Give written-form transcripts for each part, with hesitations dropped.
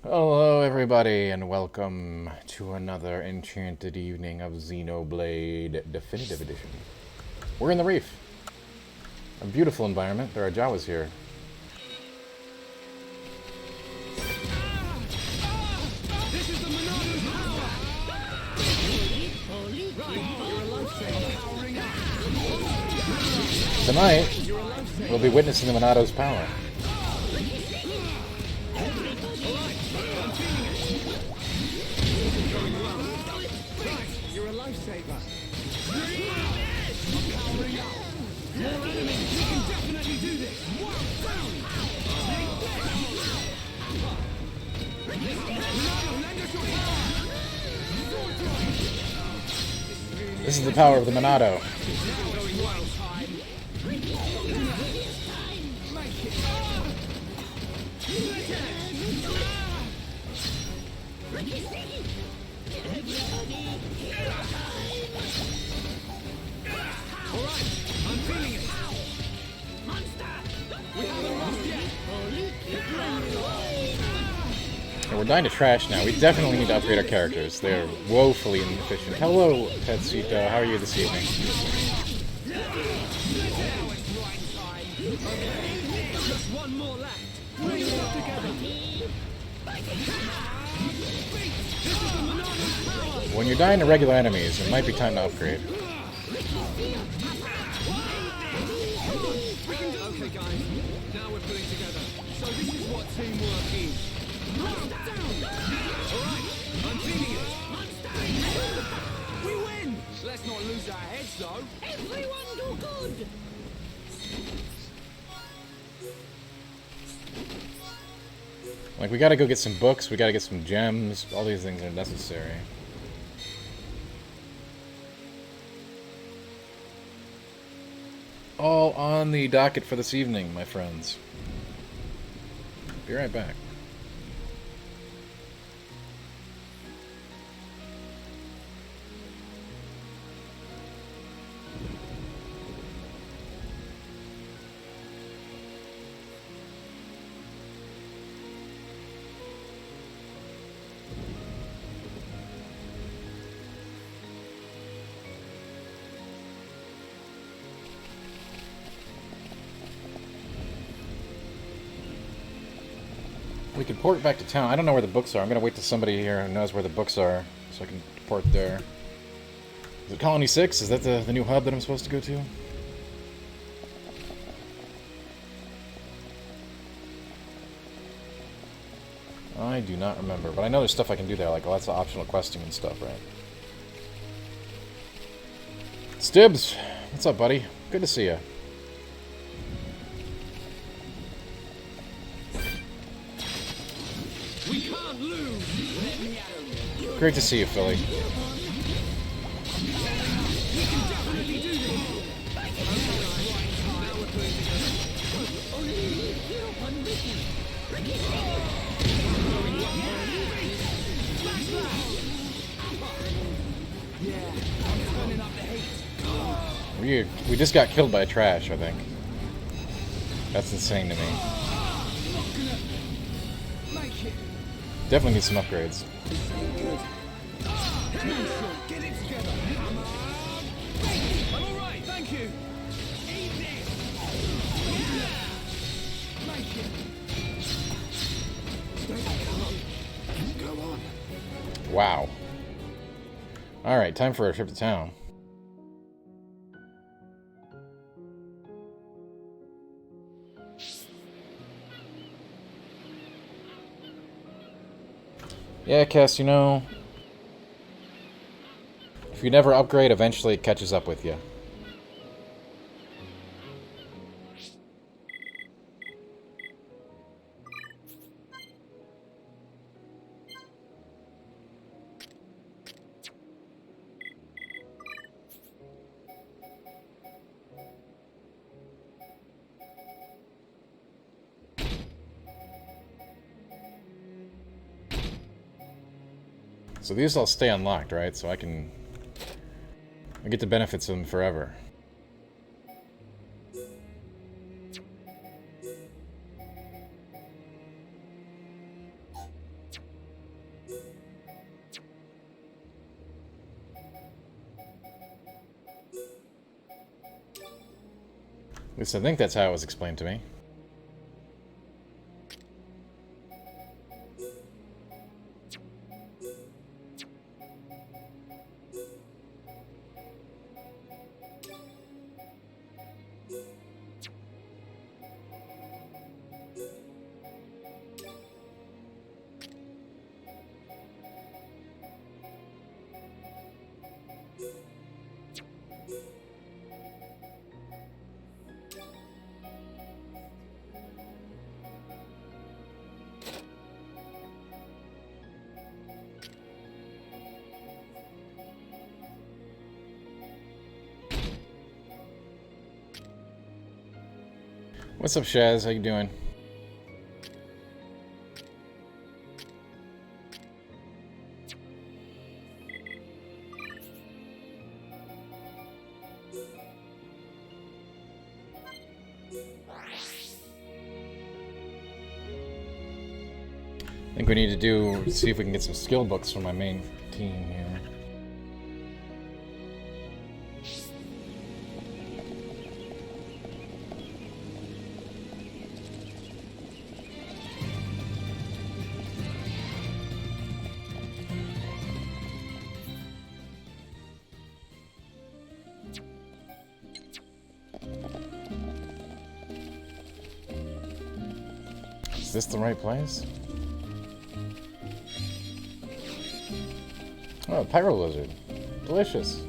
Hello, everybody, and welcome to another enchanted evening of Xenoblade Definitive Edition. We're in the reef. A beautiful environment. There are Jawas here. This is the Monada's power! Right, you're a lifesaver. Powering up. Tonight, we'll be witnessing the Monado's power. You're a lifesaver. I'm powering up. More enemies. We can definitely do this. Monado, lend us your power. This is the power of the Monado. Going well, time. Alright, I'm feeling it. We haven't lost yet. And we're dying to trash now. We definitely need to upgrade our characters. They're woefully inefficient. Hello, Tetsuito. How are you this evening? Just one more left. Bring it all together. When you're dying to regular enemies, it might be time to upgrade. Okay, guys. Now we're pulling together. So this is what teamwork is. Alright, I'm feeling it. We win! Let's not lose our heads, though. Everyone do good! Like, we gotta go get some books, we gotta get some gems. All these things are necessary. All on the docket for this evening, my friends. Be right back. We could port back to town. I don't know where the books are. I'm gonna wait till somebody here who knows where the books are, so I can port there. Is it Colony 6? Is that the new hub that I'm supposed to go to? I do not remember, but I know there's stuff I can do there, like lots of optional questing and stuff, right? Stibbs! What's up, buddy? Good to see you. We can't lose. Great to see you, Philly. We can definitely do this. Okay, guys. Now we're pulling together. Smash that! Yeah, I'm turning up the heat. We just got killed by a trash, I think. That's insane to me. Make it. Definitely need some upgrades. Get it together. Come on. I'm all right, thank you. Eat this. Make it. Stay calm. Go on. Wow. Alright, time for a trip to town. Yeah, Cass, you know, if you never upgrade, eventually it catches up with you. So these all stay unlocked, right? So I get the benefits of them forever. At least I think that's how it was explained to me. What's up, Shaz? How you doing? I think we need to see if we can get some skill books for my main team here. Is this the right place? Oh, Pyro Lizard. Delicious.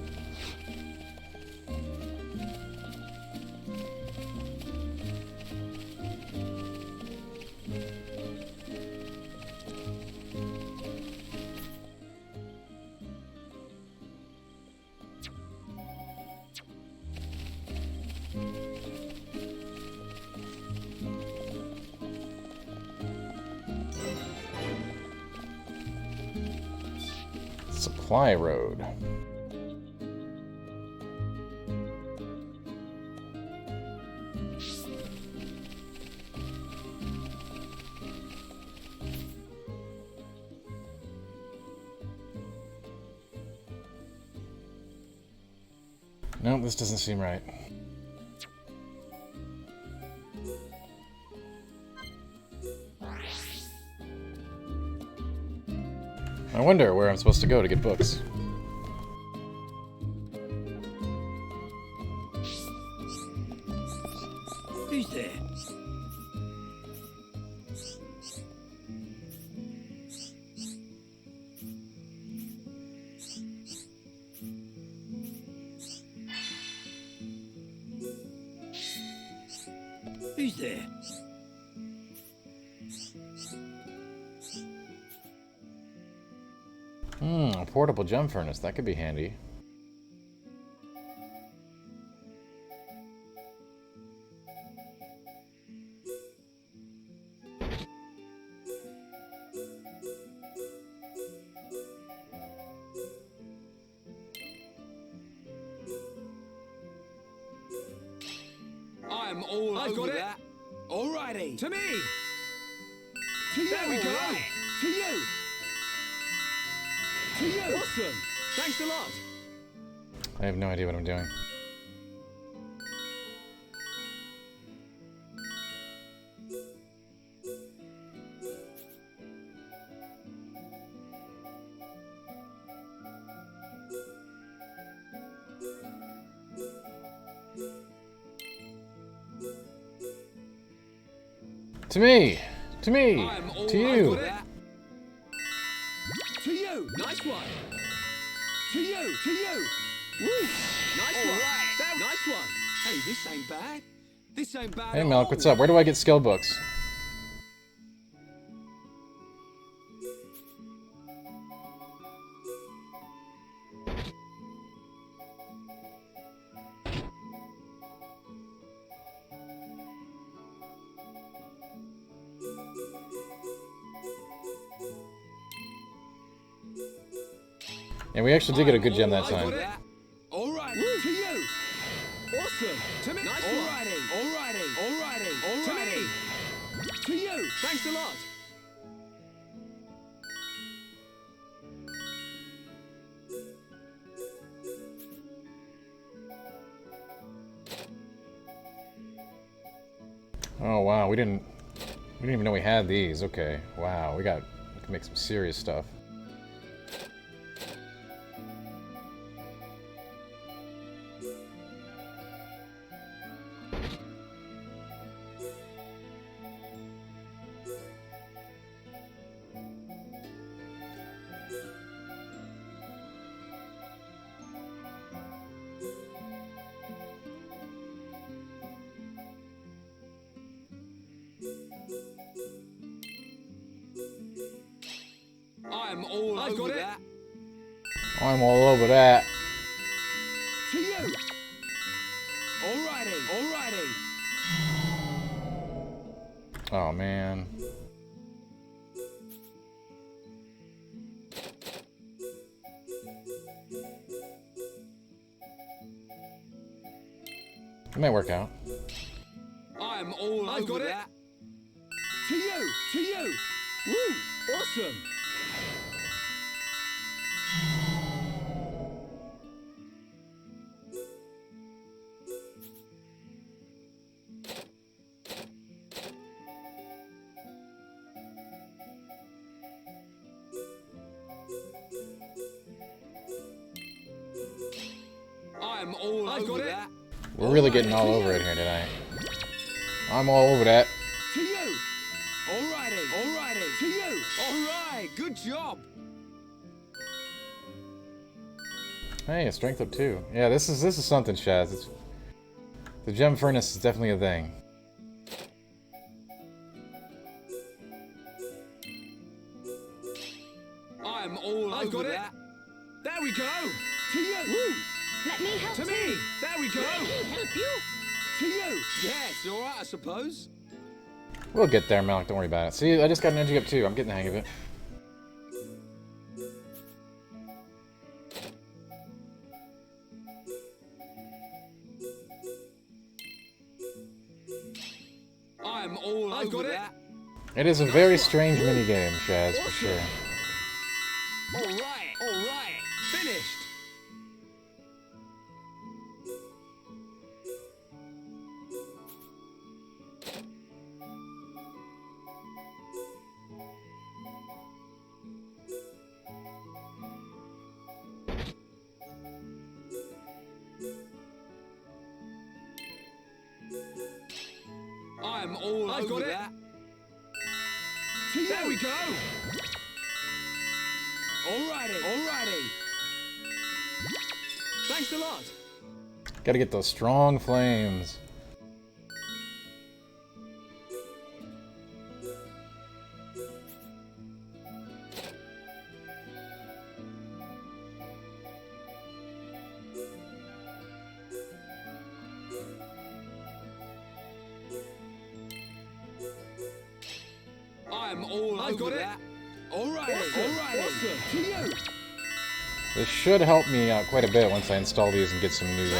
Supply Road. No, this doesn't seem right. I wonder where I'm supposed to go to get books. Who's there? Who's there? A portable gem furnace. That could be handy. I'm all I've over got it. that. Alrighty. To me! To you. There we go. Alright. To you. To you. Awesome! Thanks a lot! I have no idea what I'm doing. To me! To me! I'm all To over you! that. To you. Nice one! To you. To you. Woo! Nice All one! right. Nice one! Hey, this ain't bad. This ain't bad Hey at Milk, all. what's up? Where do I get skill books? Yeah, we actually did get a good gem that time. Alright. Woo. To you. Awesome! To me. Nice one! Alrighty. Alrighty. Alrighty. To Alrighty. me! To you. Thanks a lot! Oh wow, we didn't even know we had these. Okay, wow, we can make some serious stuff. I'm all I've over got it. that. I'm all over that. To you. Alrighty, alrighty. Oh man. It might work out. I'm all I've over got it. that. To you, to you. Woo! Awesome. I'm all I've over got it. that. We're really getting all over it here tonight. I'm all over that. To you. Alrighty, alrighty. To you. Alright, good job. Hey, a strength up 2. Yeah, this is something, Shaz. The gem furnace is definitely a thing. I'm all I've over got it. that. There we go. To you. Woo! Let me help To too. me. There we go. Let me help you. To you. Yes, alright, I suppose. We'll get there, Malik. Don't worry about it. See, I just got an energy up 2. I'm getting the hang of it. I'm all I've over got it. that. It is a very strange minigame, Shaz, for sure. Alright, alright. Finished. I'm all I've over got it. that. To you. There we go. Alrighty, alrighty. Thanks a lot. Gotta get those strong flames. I'm all I've over got it. that. Alrighty, Awesome. alrighty. Awesome. To you. This should help me out quite a bit once I install these and get some new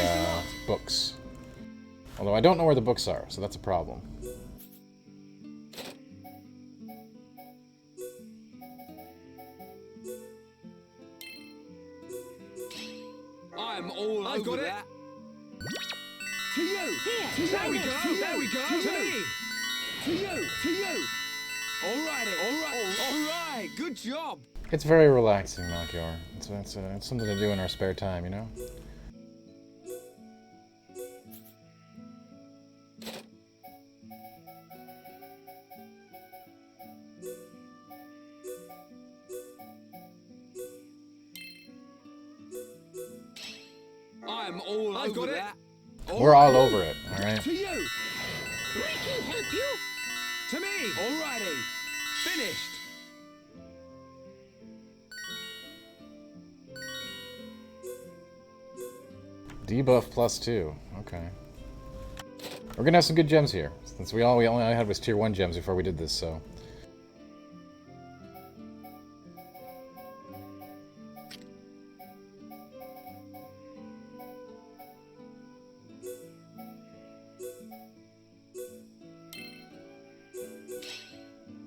books. Although I don't know where the books are, so that's a problem. I'm all I've over got it. that. To you. Here, To try There we this. go. To you. There we go. To To you. me. To you. To you. Alrighty, alright. Alright, good job. It's very relaxing, Melchior. It's something to do in our spare time, you know? I'm all I've over got it. that. We're all over it, alright? To you. Let me help you. To me. Alrighty. Finished. Debuff +2. Okay. We're gonna have some good gems here, since we only had was tier 1 gems before we did this, so.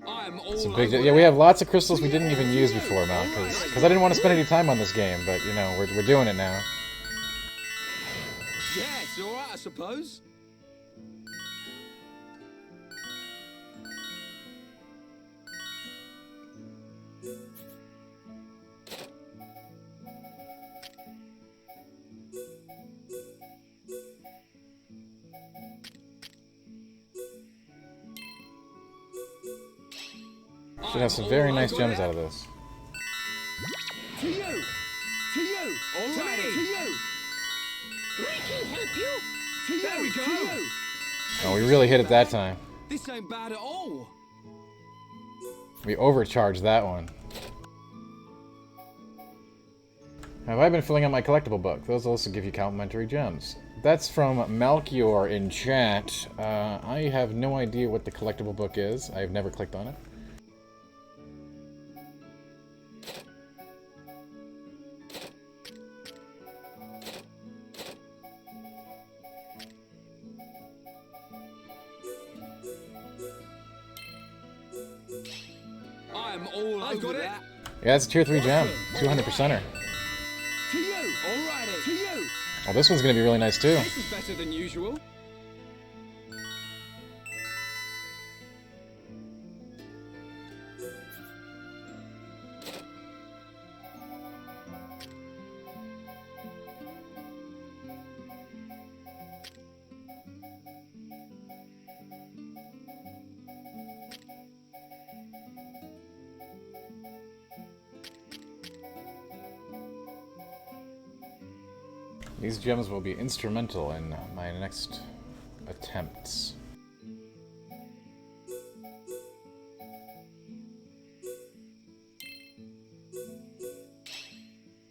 I'm all It's a over big, that. yeah, we have lots of crystals we didn't even use before, Mal, because I didn't want to spend any time on this game, but, you know, we're doing it now. Yes, alright, I suppose. Should have some very nice gems out of this. To you. To you. All right. To you. Ricky, help you. To you. There we go. To you. Oh, we really hit it that time. This ain't bad at all. We overcharged that one. Have I been filling out my collectible book? Those also give you complimentary gems. That's from Melchior in chat. I have no idea what the collectible book is. I've never clicked on it. I'm all over that. Yeah, it's a tier 3 gem. 200%er. To you. Alrighty. To you. Oh, this one's gonna be really nice too. This is better than usual. These gems will be instrumental in my next attempts.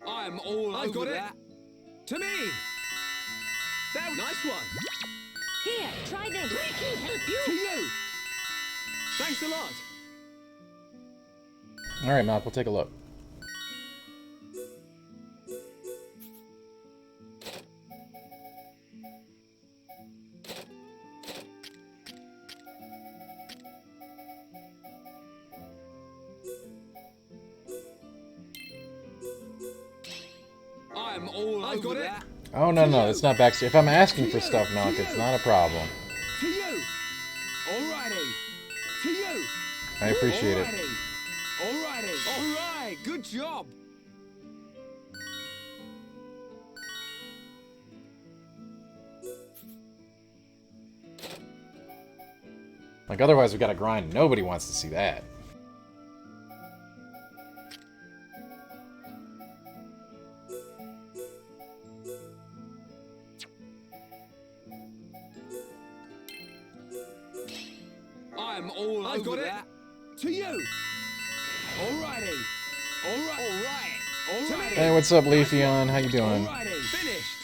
I'm all over that. To me. That nice one. Here, try this. Ricky, help To you. you. Thanks a lot. Alright, Malk, we'll take a look. I'm all over that. Oh, no, it's not backstreet. If I'm asking for stuff, Malk, it's not a problem. To you. Alrighty. To you. I appreciate it. Alrighty. Alright. Good job. Like, otherwise we gotta grind. Nobody wants to see that. I'm all over that. To you. Alrighty. Alright. Hey, what's up, Leafeon? How you doing? Alrighty. Finished.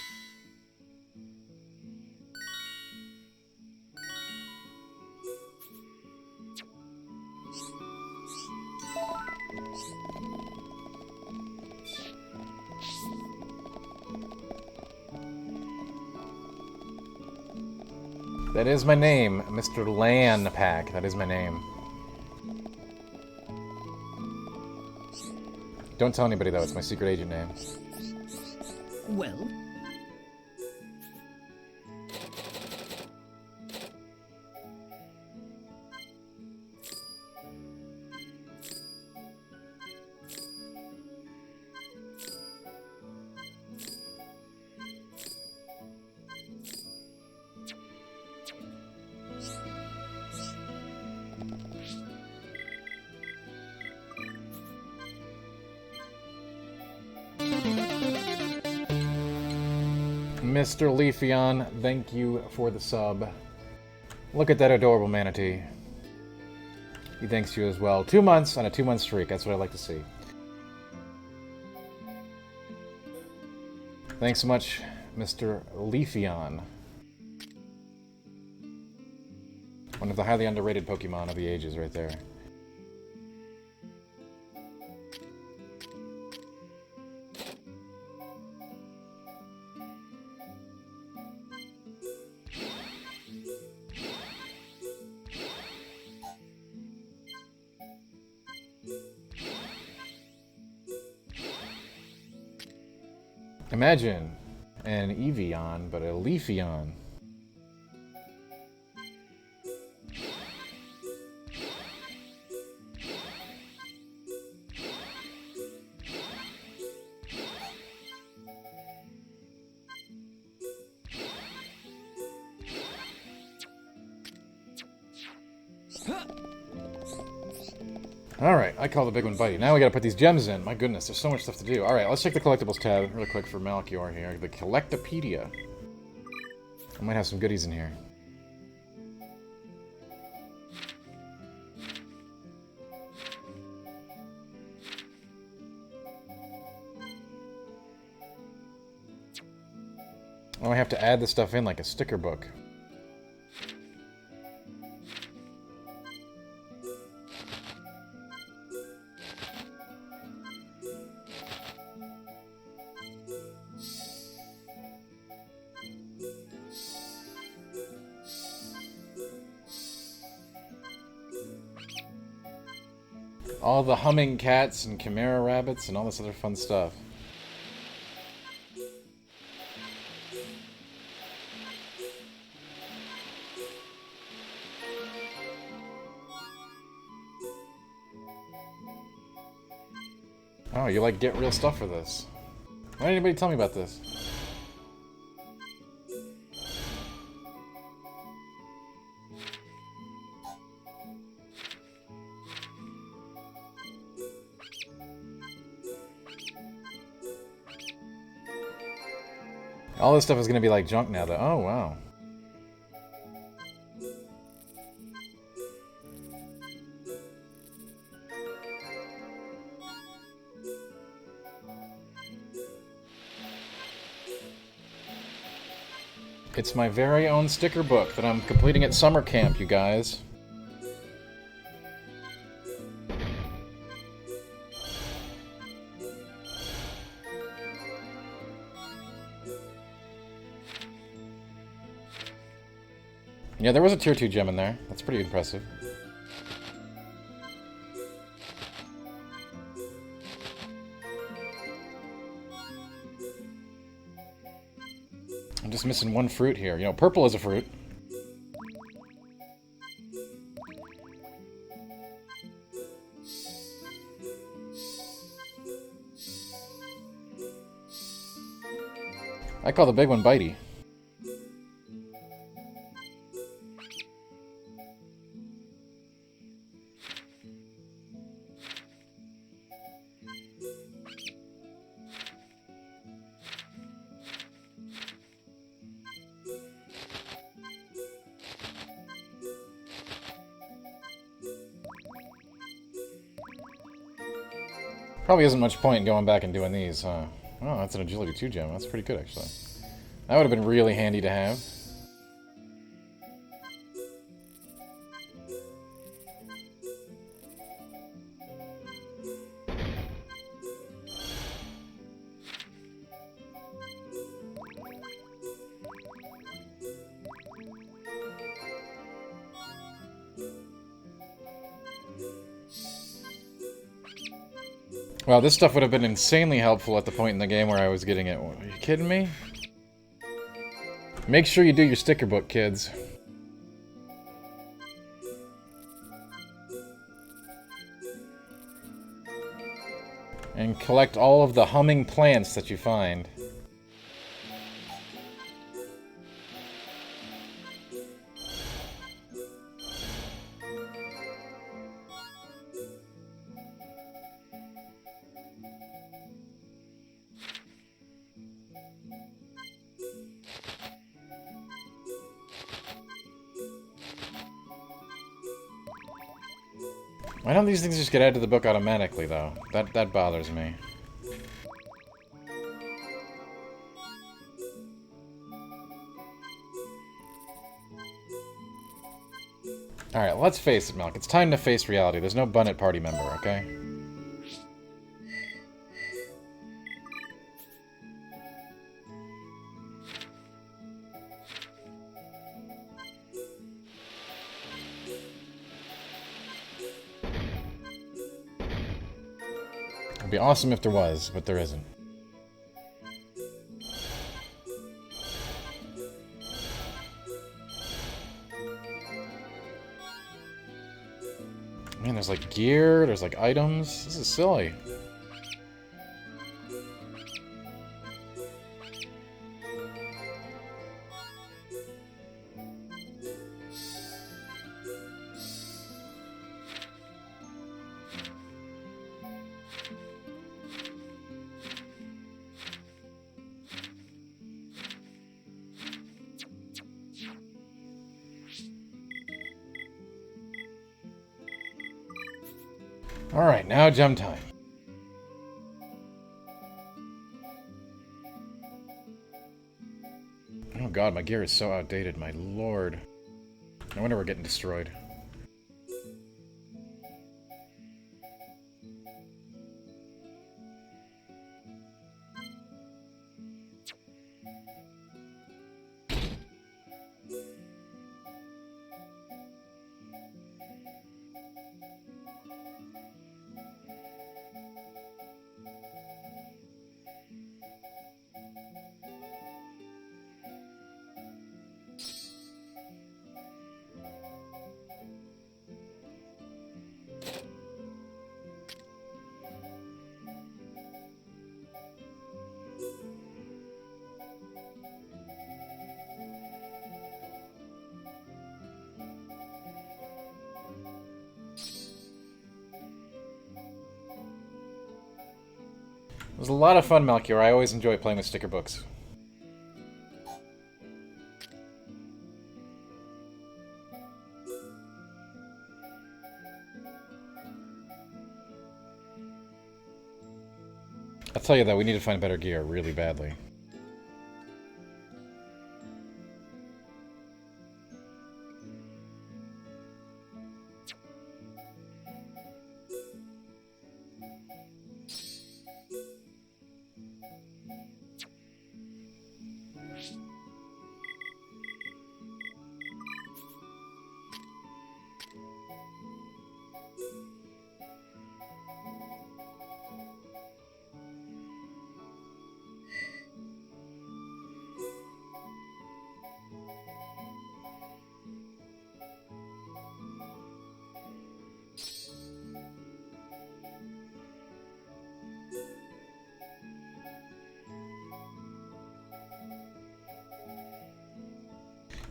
That is my name, Mr. Lan Pack. That is my name. Don't tell anybody, though. It's my secret agent name. Well, Mr. Leafeon, thank you for the sub. Look at that adorable manatee. He thanks you as well. 2 months on a 2-month streak. That's what I like to see. Thanks so much, Mr. Leafeon. One of the highly underrated Pokemon of the ages right there. Imagine an Eevee-on, but a Leafeon. Alright, I call the big one Bitey. Now we gotta put these gems in. My goodness, there's so much stuff to do. Alright, let's check the collectibles tab real quick for Malchior here. The Collectopedia. I might have some goodies in here. Oh, I have to add this stuff in like a sticker book. All the humming cats and chimera rabbits and all this other fun stuff. Oh, you like get real stuff for this. Why didn't anybody tell me about this? All this stuff is going to be like junk now, though. Oh, wow. It's my very own sticker book that I'm completing at summer camp, you guys. Yeah, there was a tier 2 gem in there. That's pretty impressive. I'm just missing one fruit here. You know, purple is a fruit. I call the big one Bitey. Probably isn't much point in going back and doing these, huh? Oh, that's an agility 2 gem. That's pretty good, actually. That would have been really handy to have. Wow, this stuff would have been insanely helpful at the point in the game where I was getting it. Are you kidding me? Make sure you do your sticker book, kids. And collect all of the humming plants that you find. Why don't these things just get added to the book automatically, though? That bothers me. Alright, let's face it, Milk. It's time to face reality. There's no Bunnet party member, okay? It'd be awesome if there was, but there isn't. Man, there's like gear, there's like items. This is silly. Alright, now jump time. Oh god, my gear is so outdated, my lord. No wonder we're getting destroyed. It was a lot of fun, Melchior. I always enjoy playing with sticker books. I'll tell you though, we need to find better gear really badly.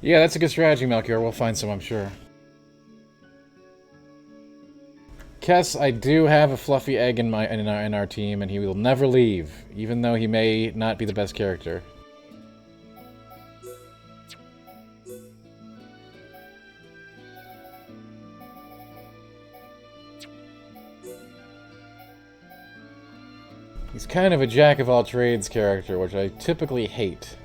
Yeah, that's a good strategy, Melchior. We'll find some, I'm sure. Kess, I do have a fluffy egg in our team, and he will never leave, even though he may not be the best character. He's kind of a jack-of-all-trades character, which I typically hate.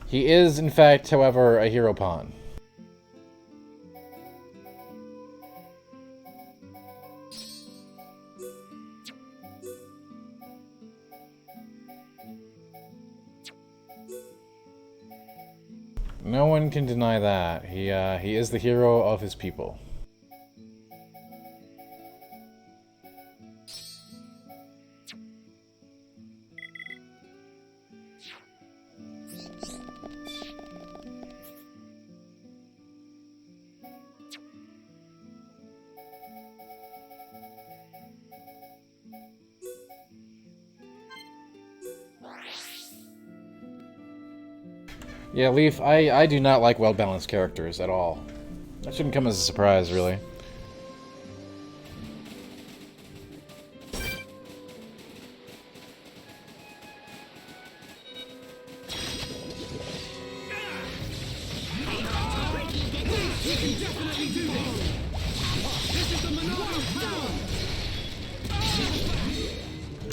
He is, in fact, however, a hero pawn. No one can deny that. He is the hero of his people. Yeah, Leaf, I do not like well-balanced characters at all. That shouldn't come as a surprise, really.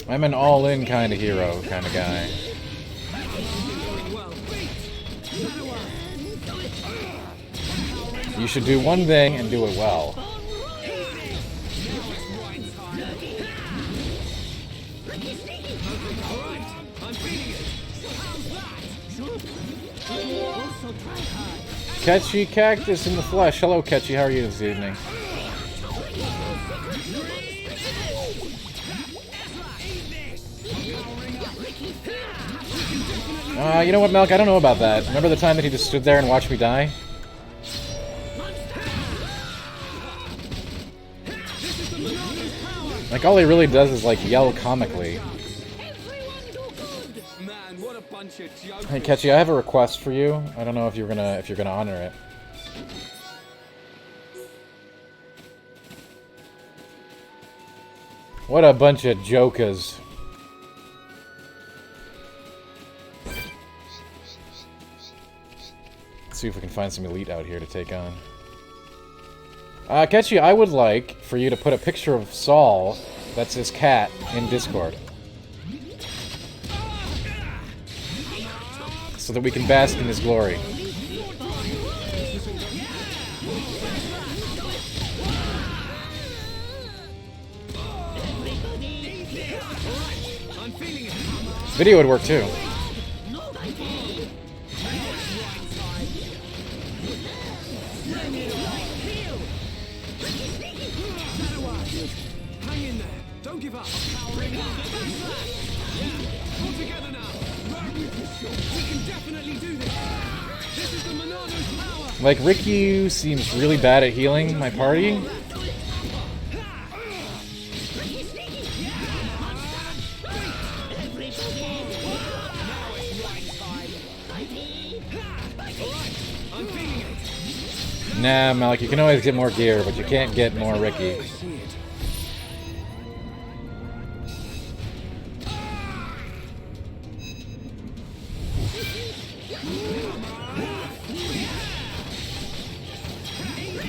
I'm an all-in kind of hero kind of guy. You should do one thing and do it well. Catchy Cactus in the flesh. Hello, Catchy. How are you this evening? You know what, Melk? I don't know about that. Remember the time that he just stood there and watched me die? Like, all he really does is, like, yell comically. Man, what a bunch of jokers. Hey, Ketchy, I have a request for you. I don't know if you're gonna honor it. What a bunch of jokers. Let's see if we can find some elite out here to take on. Ketchy, I would like for you to put a picture of Saul, that's his cat, in Discord. So that we can bask in his glory. Video would work too. Hang in there. Don't give up. All together now. We can definitely do this. This is the Monado's power. Like, Ricky seems really bad at healing my party. Nah, Malik, you can always get more gear, but you can't get more Ricky.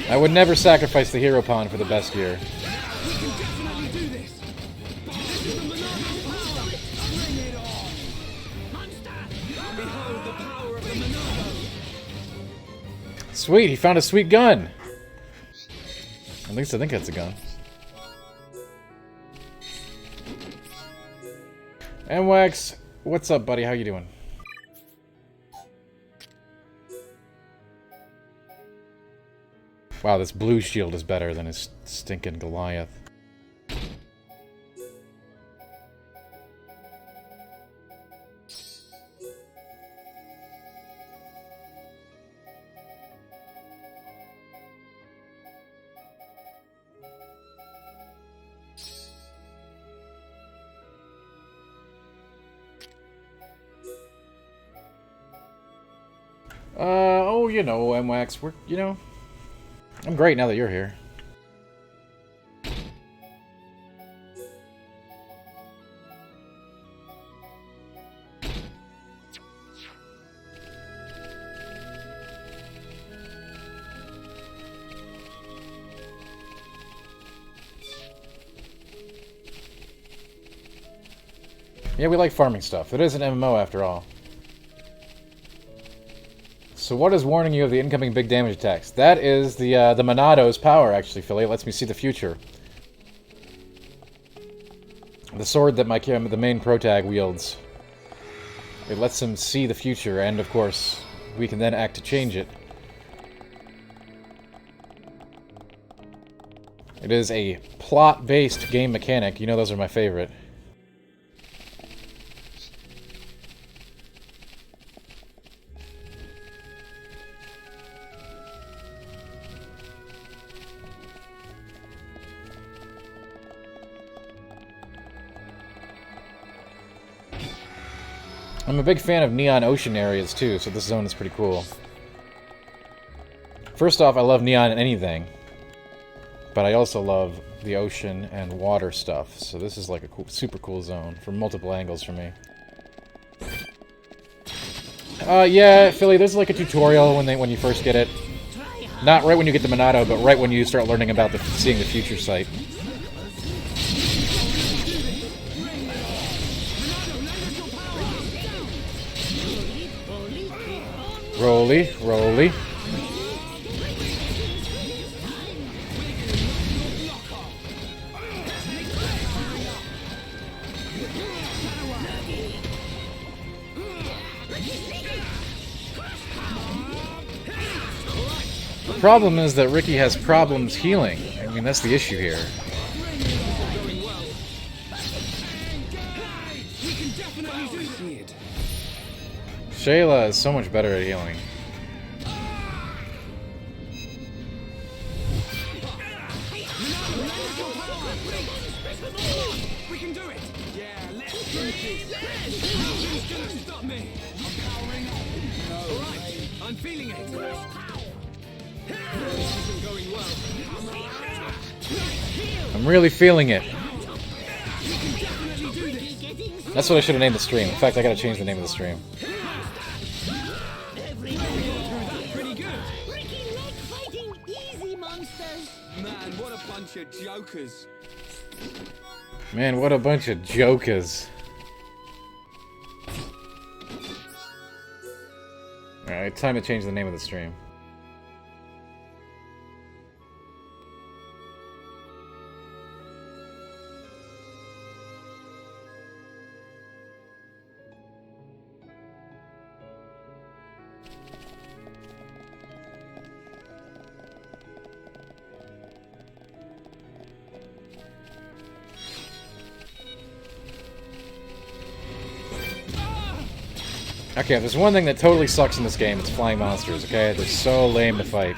I would never sacrifice the hero pawn for the best gear. Sweet, he found a sweet gun. At least I think that's a gun. And Wax, what's up, buddy? How you doing? Wow, this blue shield is better than his stinking Goliath. Oh, you know, MWAX, we're, you know, I'm great now that you're here. Yeah, we like farming stuff. It is an MMO after all. So what is warning you of the incoming big damage attacks? That is the Monado's power, actually, Philly. It lets me see the future. The sword that the main protag wields. It lets him see the future, and of course, we can then act to change it. It is a plot-based game mechanic. You know those are my favorite. I'm a big fan of neon ocean areas too, so this zone is pretty cool. First off, I love neon in anything, but I also love the ocean and water stuff, so this is like a cool, super cool zone from multiple angles for me. Yeah, Philly, there's like a tutorial when you first get it. Not right when you get the Monado, but right when you start learning about seeing the future site. Rolly, rolly. The problem is that Ricky has problems healing. I mean, that's the issue here. Shayla is so much better at healing. We can do it. Yeah, let's do this. Who's gonna stop me? I'm powering up. All right, I'm feeling it. This isn't going well. I'm really feeling it. That's what I should have named the stream. In fact, I gotta change the name of the stream. Pretty good. Ricky like fighting easy monsters. Man, what a bunch of jokers. Man, what a bunch of jokers. Alright, time to change the name of the stream. Okay, if there's one thing that totally sucks in this game, it's flying monsters, okay? They're so lame to fight.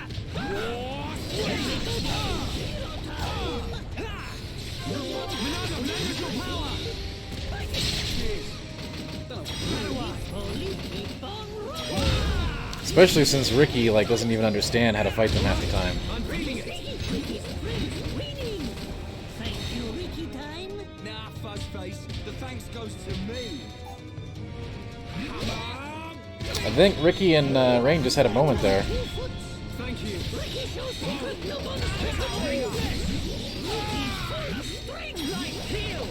Especially since Ricky, like, doesn't even understand how to fight them half the time. I'm feeling it. Winning. Thank you, Ricky time. Nah, Fuzzface. The thanks goes to me. I think Ricky and Rain just had a moment there. Thank you. Ricky shows secret no monster. Strength like steel.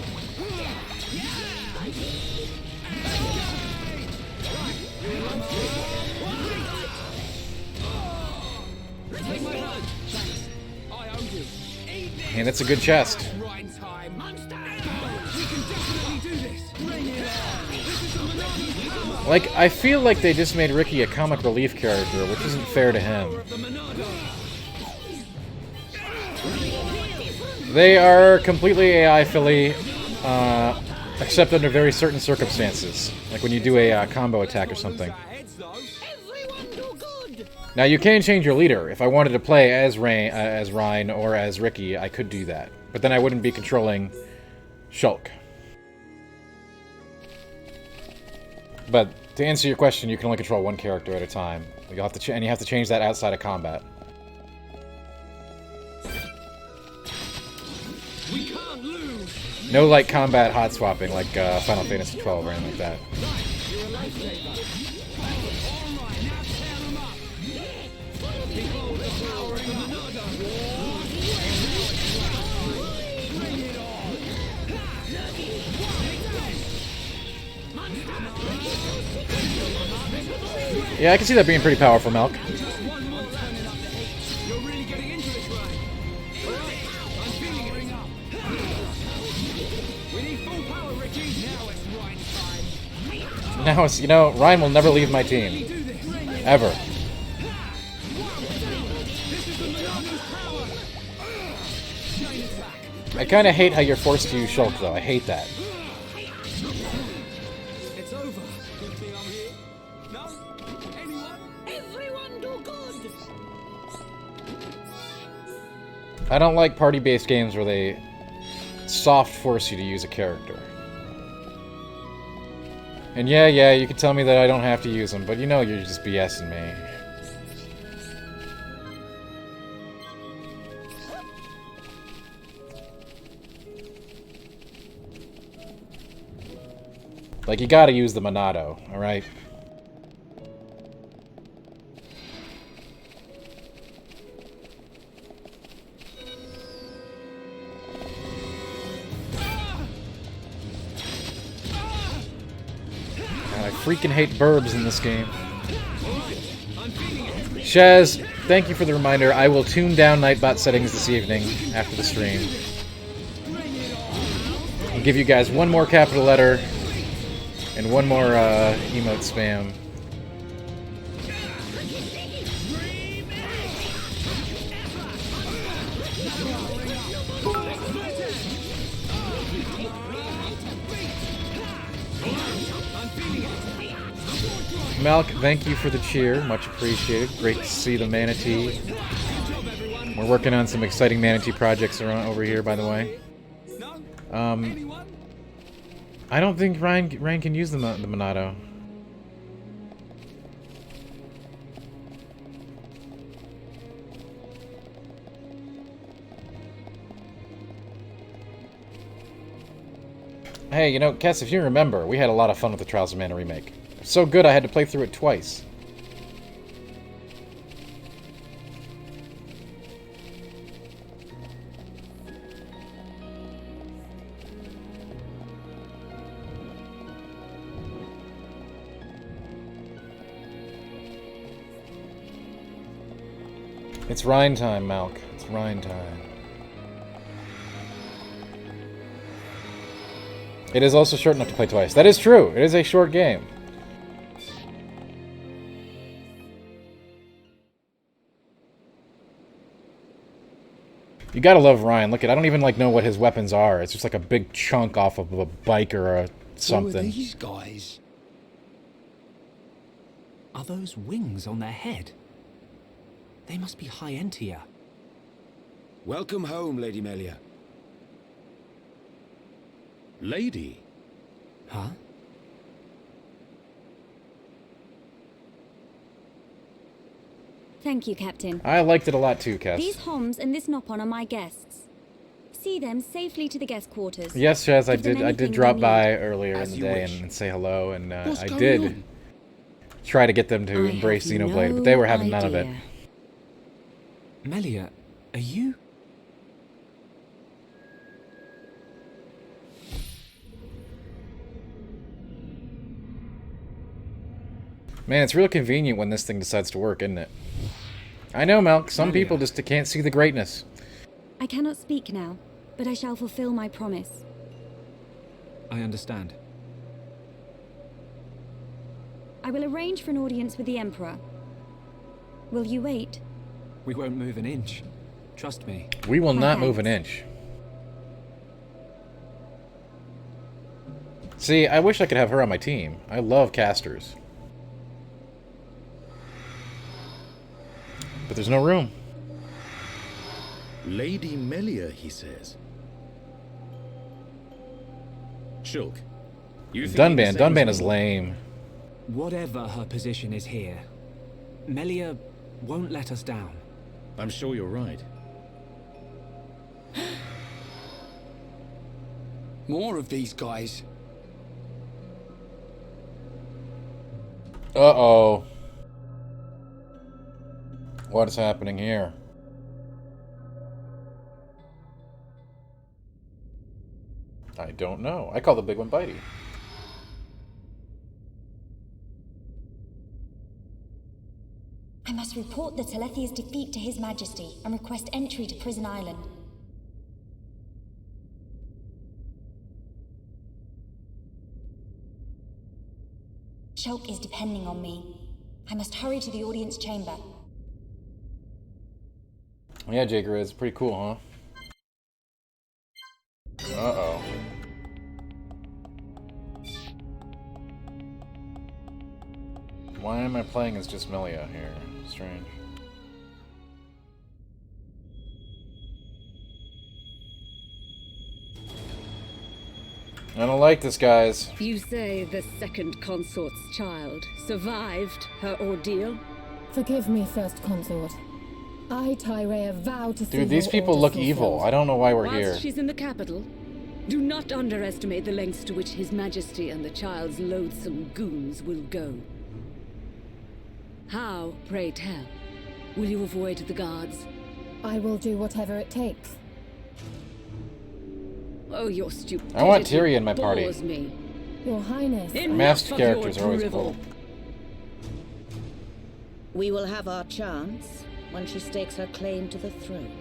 Take my hand. Thanks. I owe you. Eat this. And it's a good chest. Right time. Monster. We can definitely do this. Bring it on. This is the Monada's power. Like, I feel like they just made Ricky a comic relief character, which isn't fair to him. Power of the Monada. They are completely AI filly, except under very certain circumstances. Like when you do a combo attack or something. Our heads, though. Everyone do good. Now you can change your leader. If I wanted to play as Ryan or as Ricky, I could do that. But then I wouldn't be controlling Shulk. But to answer your question, you can only control one character at a time. You'll have to and you have to change that outside of combat. We can't lose. No like combat hot swapping like Final Fantasy 12 or anything like that. You're a lifesaver. All right, now tear them up. Behold the power of the Monada. Bring it on. Yeah, I can see that being pretty powerful, Milk. Just one more turning up the heat. You're really getting into this, right? Alright, I'm feeling it. Up. We need full power, Ricky. Now it's right time. Now it's, you know, Ryan will never leave my team. Do this. Ever. This is the Monada's power. Chain attack. I kind of hate how you're forced to use Shulk, though. I hate that. It's over. Good thing I'm here. No? Anyone? Everyone do good. I don't like party-based games where they soft force you to use a character. And yeah, you can tell me that I don't have to use them, but you know you're just BSing me. Like, you gotta use the Monado, alright? God, I freaking hate burbs in this game. Shaz, thank you for the reminder. I will tune down Nightbot settings this evening after the stream. I'll give you guys one more capital letter and one more emote spam. Malk, thank you for the cheer. Much appreciated. Great to see the Manatee. We're working on some exciting Manatee projects around over here, by the way. Anyone? I don't think Ryan can use the Monado. Hey, you know, Cass, if you remember, we had a lot of fun with the Trials of Mana remake. So good I had to play through it twice. It's Rhine time, Malk. It's Rhine time. It is also short enough to play twice. That is true. It is a short game. You gotta love Ryan. Look at, I don't even like know what his weapons are. It's just like a big chunk off of a bike or a something. Who are these guys? Are those wings on their head? They must be high Entia. Welcome home, Lady Melia. Lady? Huh? Thank you, Captain. I liked it a lot too, Cass. These Homs and this Nopon are my guests. See them safely to the guest quarters. Yes, Chaz, I Give them did anything drop they by need. earlier in As the you day wish. and say hello, and What's I going did on? try to get them to I embrace have Xenoblade, no but they were having none of it. idea. Melia, are you? Man, it's real convenient when this thing decides to work, isn't it? I know, Malk. Some Melia. people just can't see the greatness. I cannot speak now, but I shall fulfill my promise. I understand. I will arrange for an audience with the Emperor. Will you wait? We won't move an inch. Trust me. We will My not move an thanks. inch. See, I wish I could have her on my team. I love casters. But there's no room. Lady Melia, he says. Shulk, you thinking the Dunban. same as Dunban me? is lame. Whatever her position is here, Melia won't let us down. I'm sure you're right. More of these guys. Uh-oh. What is happening here? I don't know. I call the big one Bitey. I must report the Telethia's defeat to His Majesty and request entry to Prison Island. Shulk is depending on me. I must hurry to the audience chamber. Yeah, Jager is pretty cool, huh? Uh-oh. Why am I playing as just Melia here? Strange. I don't like this, guys. You say the second consort's child survived her ordeal? Forgive me, First Consort. I, Tyrea, vow to see Dude, these your people orders look fulfilled. evil. I don't know why we're Whilst here. she's in the capital, do not underestimate the lengths to which His Majesty and the child's loathsome goons will go. How, pray tell, will you avoid the guards? I will do whatever it takes. Oh, your stupidity I want Tyrion in my party. bores me. Your Highness, Enough Masked of your characters are always drivel. cool. We will have our chance when she stakes her claim to the throne.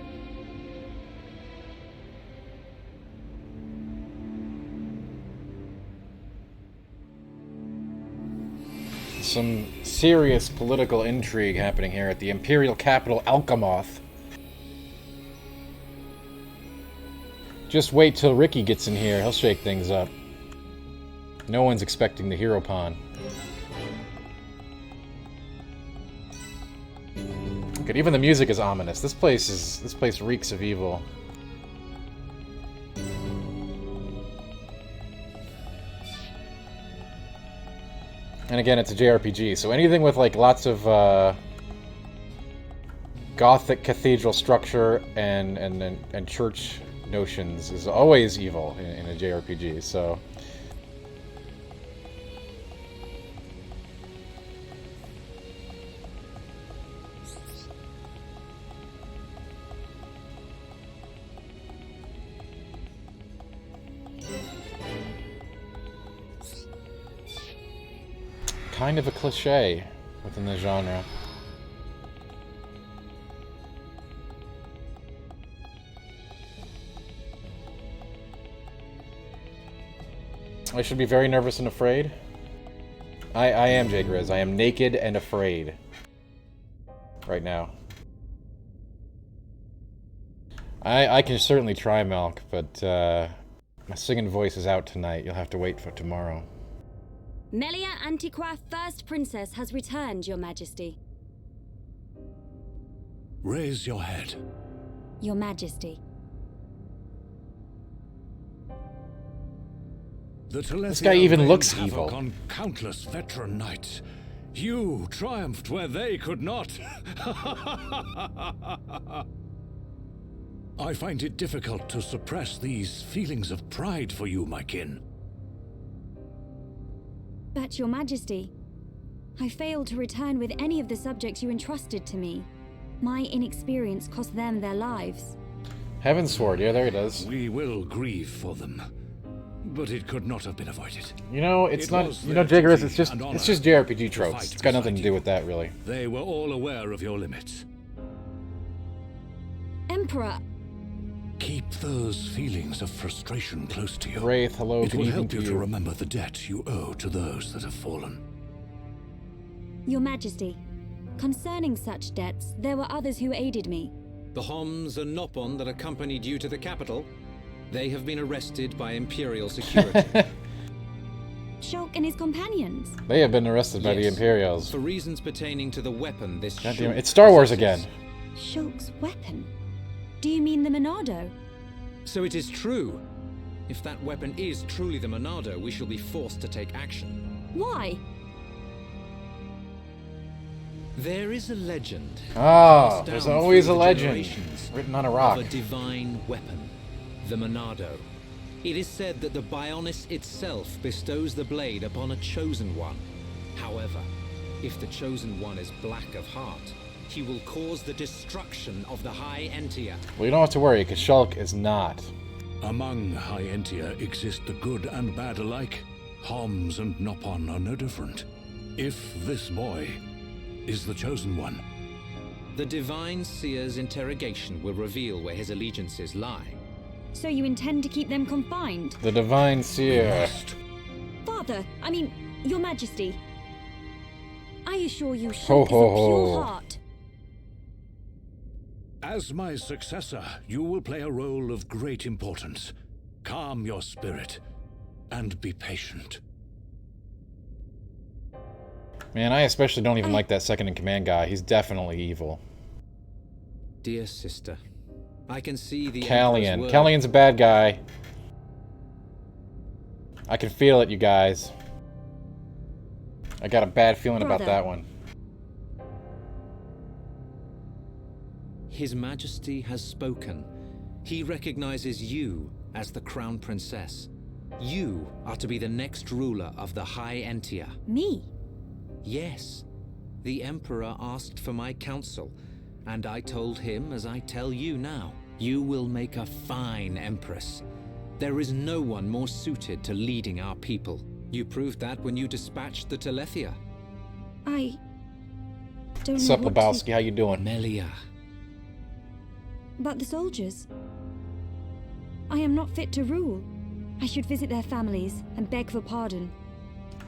Some serious political intrigue happening here at the Imperial capital, Alcamoth. Just wait till Ricky gets in here. He'll shake things up. No one's expecting the hero pawn. Look at, even the music is ominous. This place reeks of evil. And again, it's a JRPG, so anything with like lots of Gothic cathedral structure and church notions is always evil in a JRPG. So kind of a cliche within the genre. I should be very nervous and afraid. I am, Jake Riz. I am naked and afraid. Right now. I can certainly try, Milk, but my singing voice is out tonight. You'll have to wait for tomorrow. Melia Antiqua, First Princess, has returned, Your Majesty. Raise your head. Your Majesty. The This guy even Telethia looks rained havoc evil. on countless veteran knights. You triumphed where they could not. I find it difficult to suppress these feelings of pride for you, my kin. But, Your Majesty, I failed to return with any of the subjects you entrusted to me. My inexperience cost them their lives. Heaven's Sword, yeah, there it is. We will grieve for them, but it could not have been avoided. You know, it's It not. was You know, their Jagger, duty it's and honor just JRPG to tropes. fight It's got nothing to beside do you. with that, really. They were all aware of your limits. Emperor, Keep those feelings of frustration close to you. Wraith, hello, It good will evening help to you to you. remember the debt you owe to those that have fallen. Your Majesty, concerning such debts, there were others who aided me. The Homs and Nopon that accompanied you to the capital, they have been arrested by Imperial security. Shulk and his companions. They have been arrested by the Yes, Imperials. for reasons pertaining to the weapon this God damn it. Shulk It's Star Wars possesses. again. Shulk's weapon? Do you mean the Monado? So it is true. If that weapon is truly the Monado, we shall be forced to take action. Why? There is a legend. Ah, passed there's down always through a the legend generations written on a rock. Of a divine weapon, the Monado. It is said that the Bionis itself bestows the blade upon a chosen one. However, if the chosen one is black of heart, he will cause the destruction of the High Entia. Well, you don't have to worry, because Shulk is not. Among High Entia exist the good and bad alike. Homs and Nopon are no different. If this boy is the chosen one, The Divine Seer's interrogation will reveal where his allegiances lie. So you intend to keep them confined? The Divine we Seer. must. Father, I mean, Your Majesty. I assure you, Ho, Shulk is ho, of pure ho. heart. As my successor, you will play a role of great importance. Calm your spirit and be patient. Man, I especially don't even like that second-in-command guy. He's definitely evil. Dear sister, I can see the Callian. Emperor's word. Callian's a bad guy. I can feel it, you guys. I got a bad feeling about Brother. that one. His Majesty has spoken. He recognizes you as the Crown Princess. You are to be the next ruler of the High Entia. Me? Yes. The Emperor asked for my counsel, and I told him as I tell you now. You will make a fine Empress. There is no one more suited to leading our people. You proved that when you dispatched the Telethia. I don't Sup, know what to... Lebowski? How you doing? Melia. But the soldiers? I am not fit to rule. I should visit their families and beg for pardon.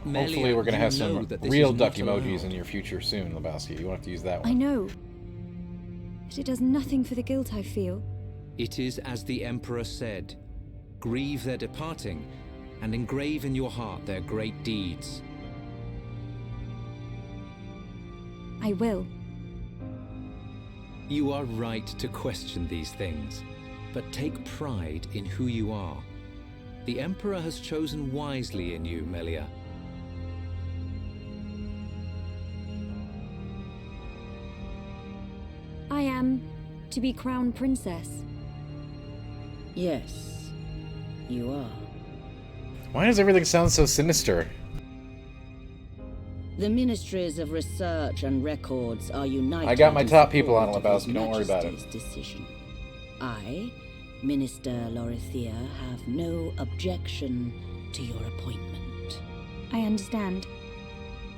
Hopefully Melia, we're going to you have know some that this real is duck not emojis allowed. in your future soon, Lebowski. You won't have to use that I one. know. But it does nothing for the guilt I feel. It is as the Emperor said. Grieve their departing, and engrave in your heart their great deeds. I will. You are right to question these things, but take pride in who you are. The Emperor has chosen wisely in you, Melia. I am to be Crown Princess. Yes, you are. Why does everything sound so sinister? The Ministries of Research and Records are united. I got my in top people on support it, of His Lebowski. Don't worry about it. Majesty's decision. I, Minister Lorithia, have no objection to your appointment. I understand.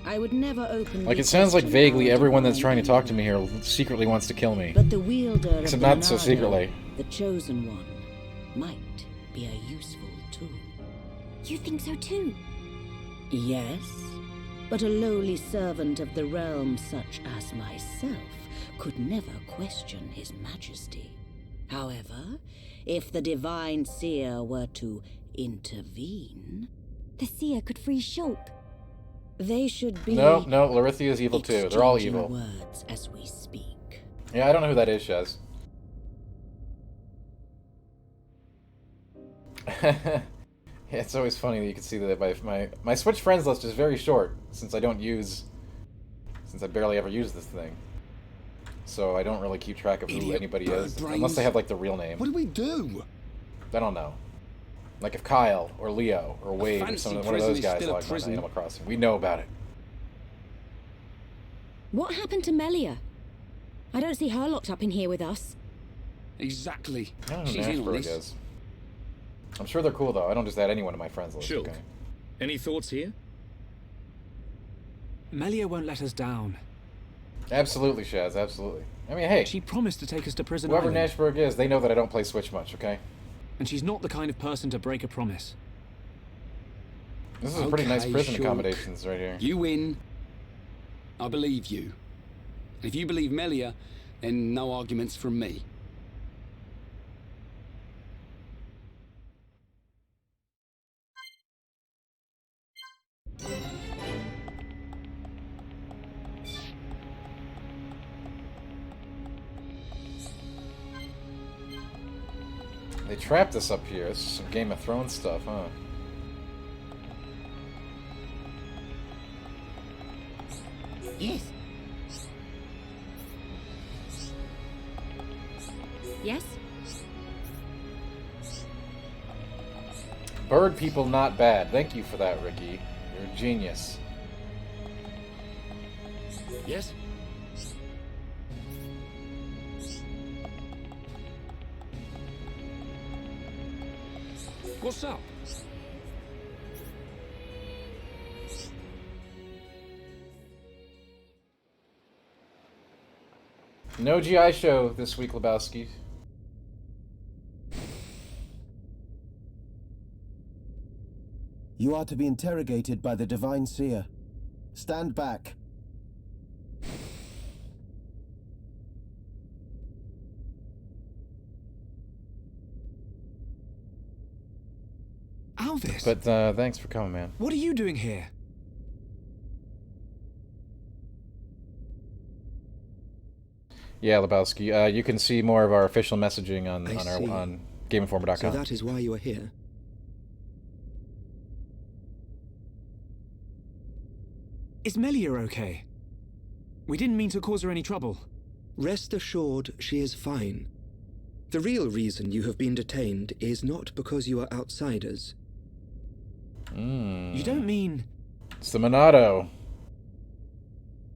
I would never openly Like, it sounds like question vaguely our everyone that's divine trying to talk to leader. me here secretly wants to kill me. But the wielder of Except the not so Monado, secretly. the chosen one, might be a useful tool. You think so too? Yes, but a lowly servant of the realm such as myself could never question his majesty. However, if the divine seer were to intervene... The seer could free Shulk. They should be... No, Larithia is evil too. They're all exchanging evil. words as we speak. Yeah, I don't know who that is, Shaz. It's always funny that you can see that my Switch friends list is very short, since I barely ever use this thing. So I don't really keep track of who Idiot anybody bird is, brains. unless they have like the real name. What do we do? I don't know. Like if Kyle or Leo or Wade or fancy one of those prison is guys still a logged on prison. Animal Crossing, we know about it. What happened to Melia? I don't see her locked up in here with us. Exactly. I don't know She's who in on Nashburg this. is. I'm sure they're cool though. I don't just add anyone to my friends list. Shulk. Okay. Any thoughts here? Melia won't let us down. Absolutely, Shaz. Absolutely. I mean, hey, She promised to take us to prison whoever island, Nashburg is, they know that I don't play Switch much. Okay. and she's not the kind of person to break a promise. This is a pretty nice Okay, prison Shulk. accommodations right here. You win. I believe you. If you believe Melia, then no arguments from me. They trapped us up here. This is some Game of Thrones stuff, huh? Yes. Yes? Bird people not bad. Thank you for that, Ricky. You're a genius. Yes? What's up? No GI show this week, Lebowski. You are to be interrogated by the Divine Seer. Stand back. Alvis, But thanks for coming, man. what are you doing here? Yeah, Lebowski. You can see more of our official messaging on I see. on GameInformer.com. So that is why you are here. Is Melia okay? We didn't mean to cause her any trouble. Rest assured, she is fine. The real reason you have been detained is not because you are outsiders. You don't mean... It's the Monado.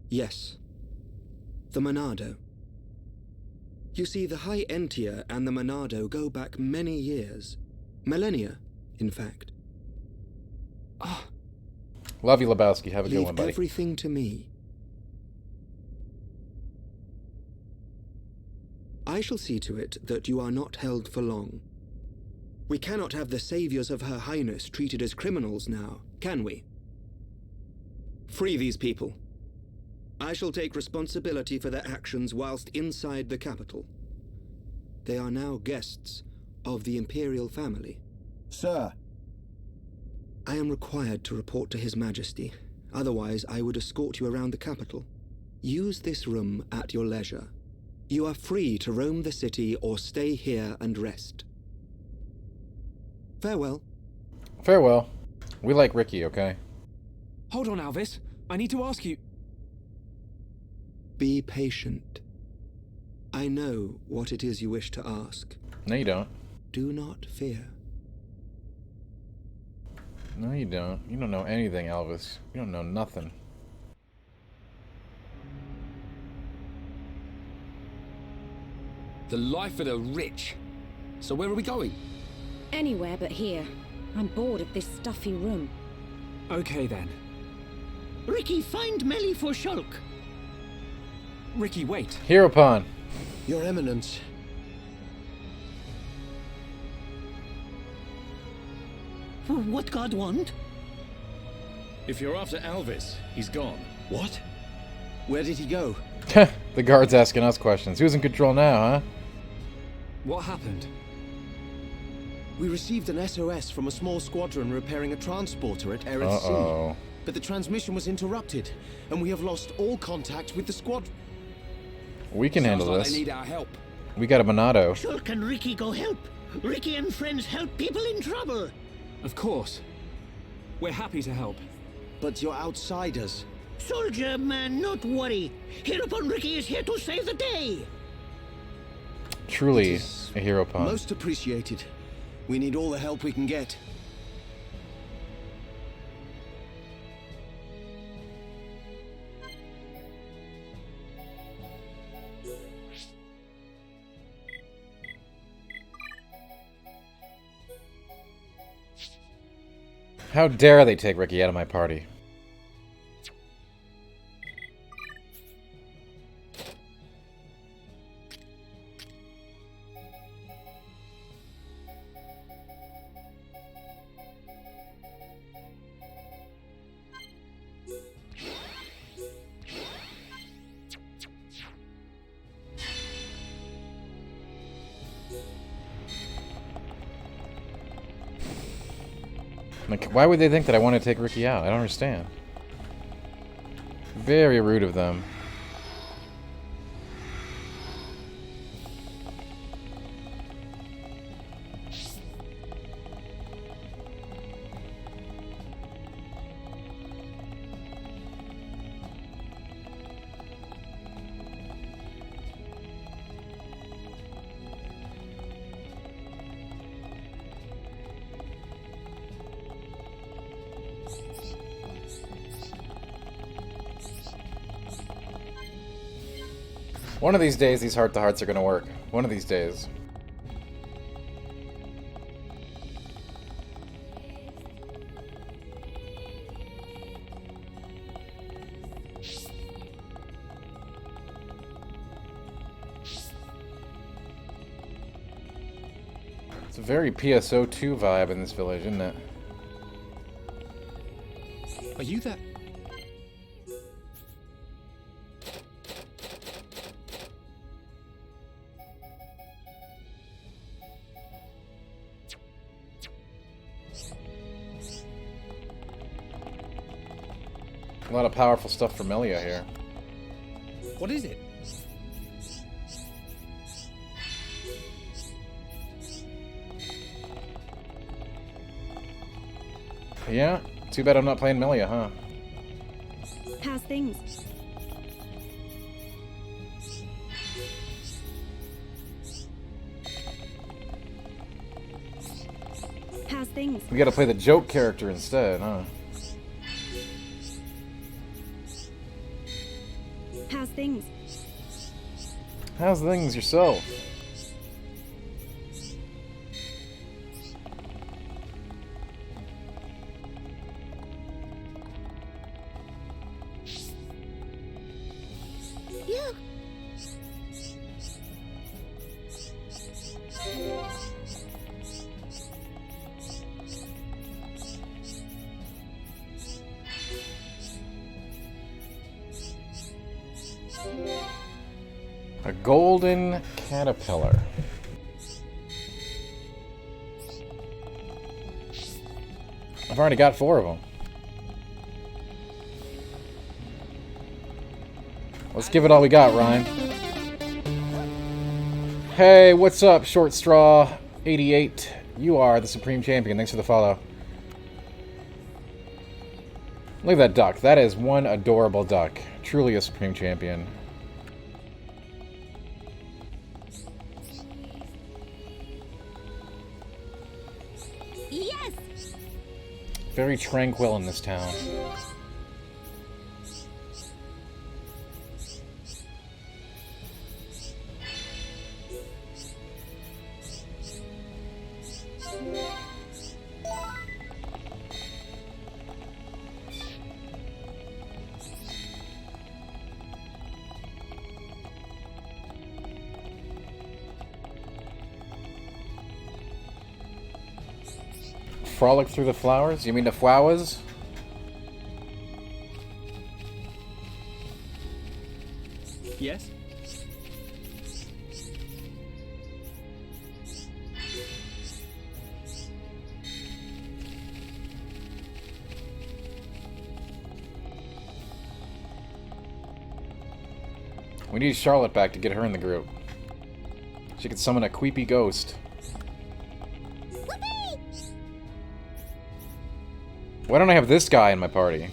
Yes. The Monado. You see, the High Entia and the Monado go back many years. Millennia, in fact. Love you, Lebowski. Have a good Leave one, buddy. everything to me. I shall see to it that you are not held for long. We cannot have the saviors of Her Highness treated as criminals now, can we? Free these people. I shall take responsibility for their actions whilst inside the capital. They are now guests of the Imperial family. Sir. I am required to report to His Majesty. Otherwise, I would escort you around the capital. Use this room at your leisure. You are free to roam the city or stay here and rest. Farewell. Farewell. We like Ricky, okay? Hold on, Alvis. I need to ask you... Be patient. I know what it is you wish to ask. No, you don't. Do not fear. No, you don't. You don't know anything, Elvis. You don't know nothing. The life of the rich. So where are we going? Anywhere but here. I'm bored of this stuffy room. Okay then. Ricky, find Melly for Shulk. Ricky, wait. Hero Pawn. Your Eminence. What God want? If you're after Alvis, he's gone. What? Where did he go? The guard's asking us questions. Who's in control now, huh? What happened? We received an SOS from a small squadron repairing a transporter at Eretz Sea. But the transmission was interrupted, and we have lost all contact with the squad. We can handle Sounds like this. they need our help. We got a Monado. Shulk and Ricky go help. Ricky and friends help people in trouble. Of course. We're happy to help. But you're outsiders. Soldier man, not worry. Hereupon Ricky is here to save the day. Truly a hero pawn. Most appreciated. We need all the help we can get. How dare they take Ricky out of my party? Like, why would they think that I want to take Ricky out? I don't understand. Very rude of them. One of these days, these heart-to-hearts are gonna work. One of these days. It's a very PSO2 vibe in this village, isn't it? Are you that? A lot of powerful stuff for Melia here. What is it? Yeah? Too bad I'm not playing Melia, huh? How's things? How's things? We gotta play the joke character instead, huh? How's things? How's things yourself? Yeah. A golden caterpillar. I've already got 4 of them. Let's give it all we got, Ryan. Hey, what's up, Short Straw 88? You are the Supreme Champion. Thanks for the follow. Look at that duck. That is one adorable duck. Truly a Supreme Champion. Yes! Very tranquil in this town. frolic through the flowers? You mean the flowers? Yes? We need Charlotte back to get her in the group. She could summon a creepy ghost. Why don't I have this guy in my party?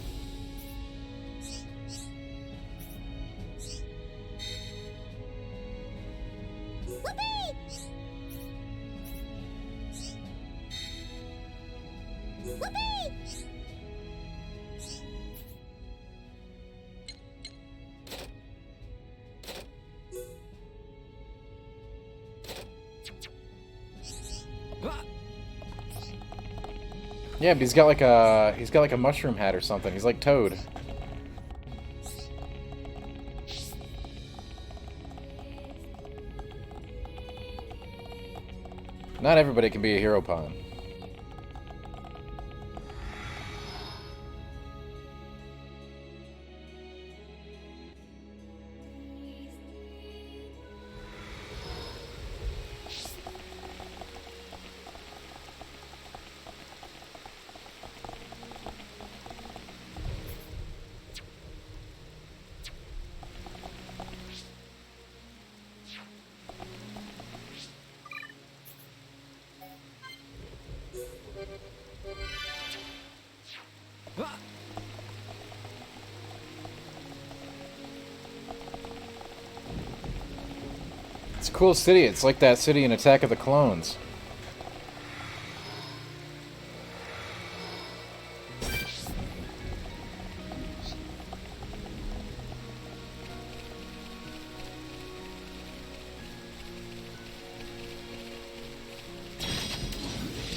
Yeah, but he's got like a mushroom hat or something. He's like Toad. Not everybody can be a hero pawn. It's a cool city. It's like that city in Attack of the Clones.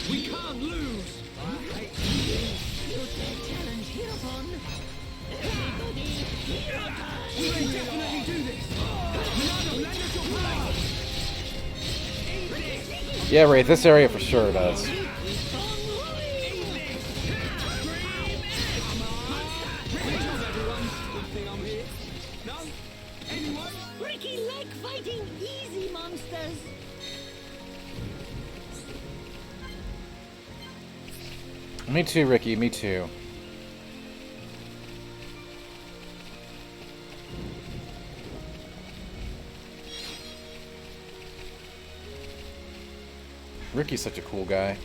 We can't lose! I hate you. Put their challenge hereupon. Everybody, hereupon! We may definitely do this! Milano, lend us your power! Yeah, Wraith, this area for sure does. Ricky like fighting easy monsters. Me too, Ricky, me too. Ricky's such a cool guy.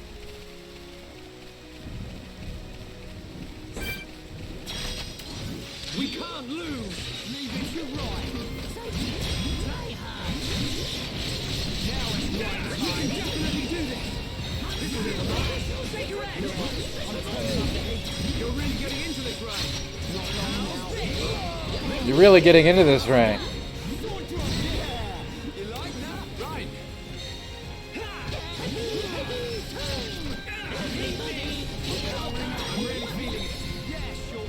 We can't lose! Leave it to right! Try hard! Now it's right time! Definitely do this! This will be the last! Take your head! I'm turning up the heat! You're really getting into this, right? Not long now! You're really getting into this, Ray. You like that? Right! Everybody! I'm really feeling it! Yeah, sure!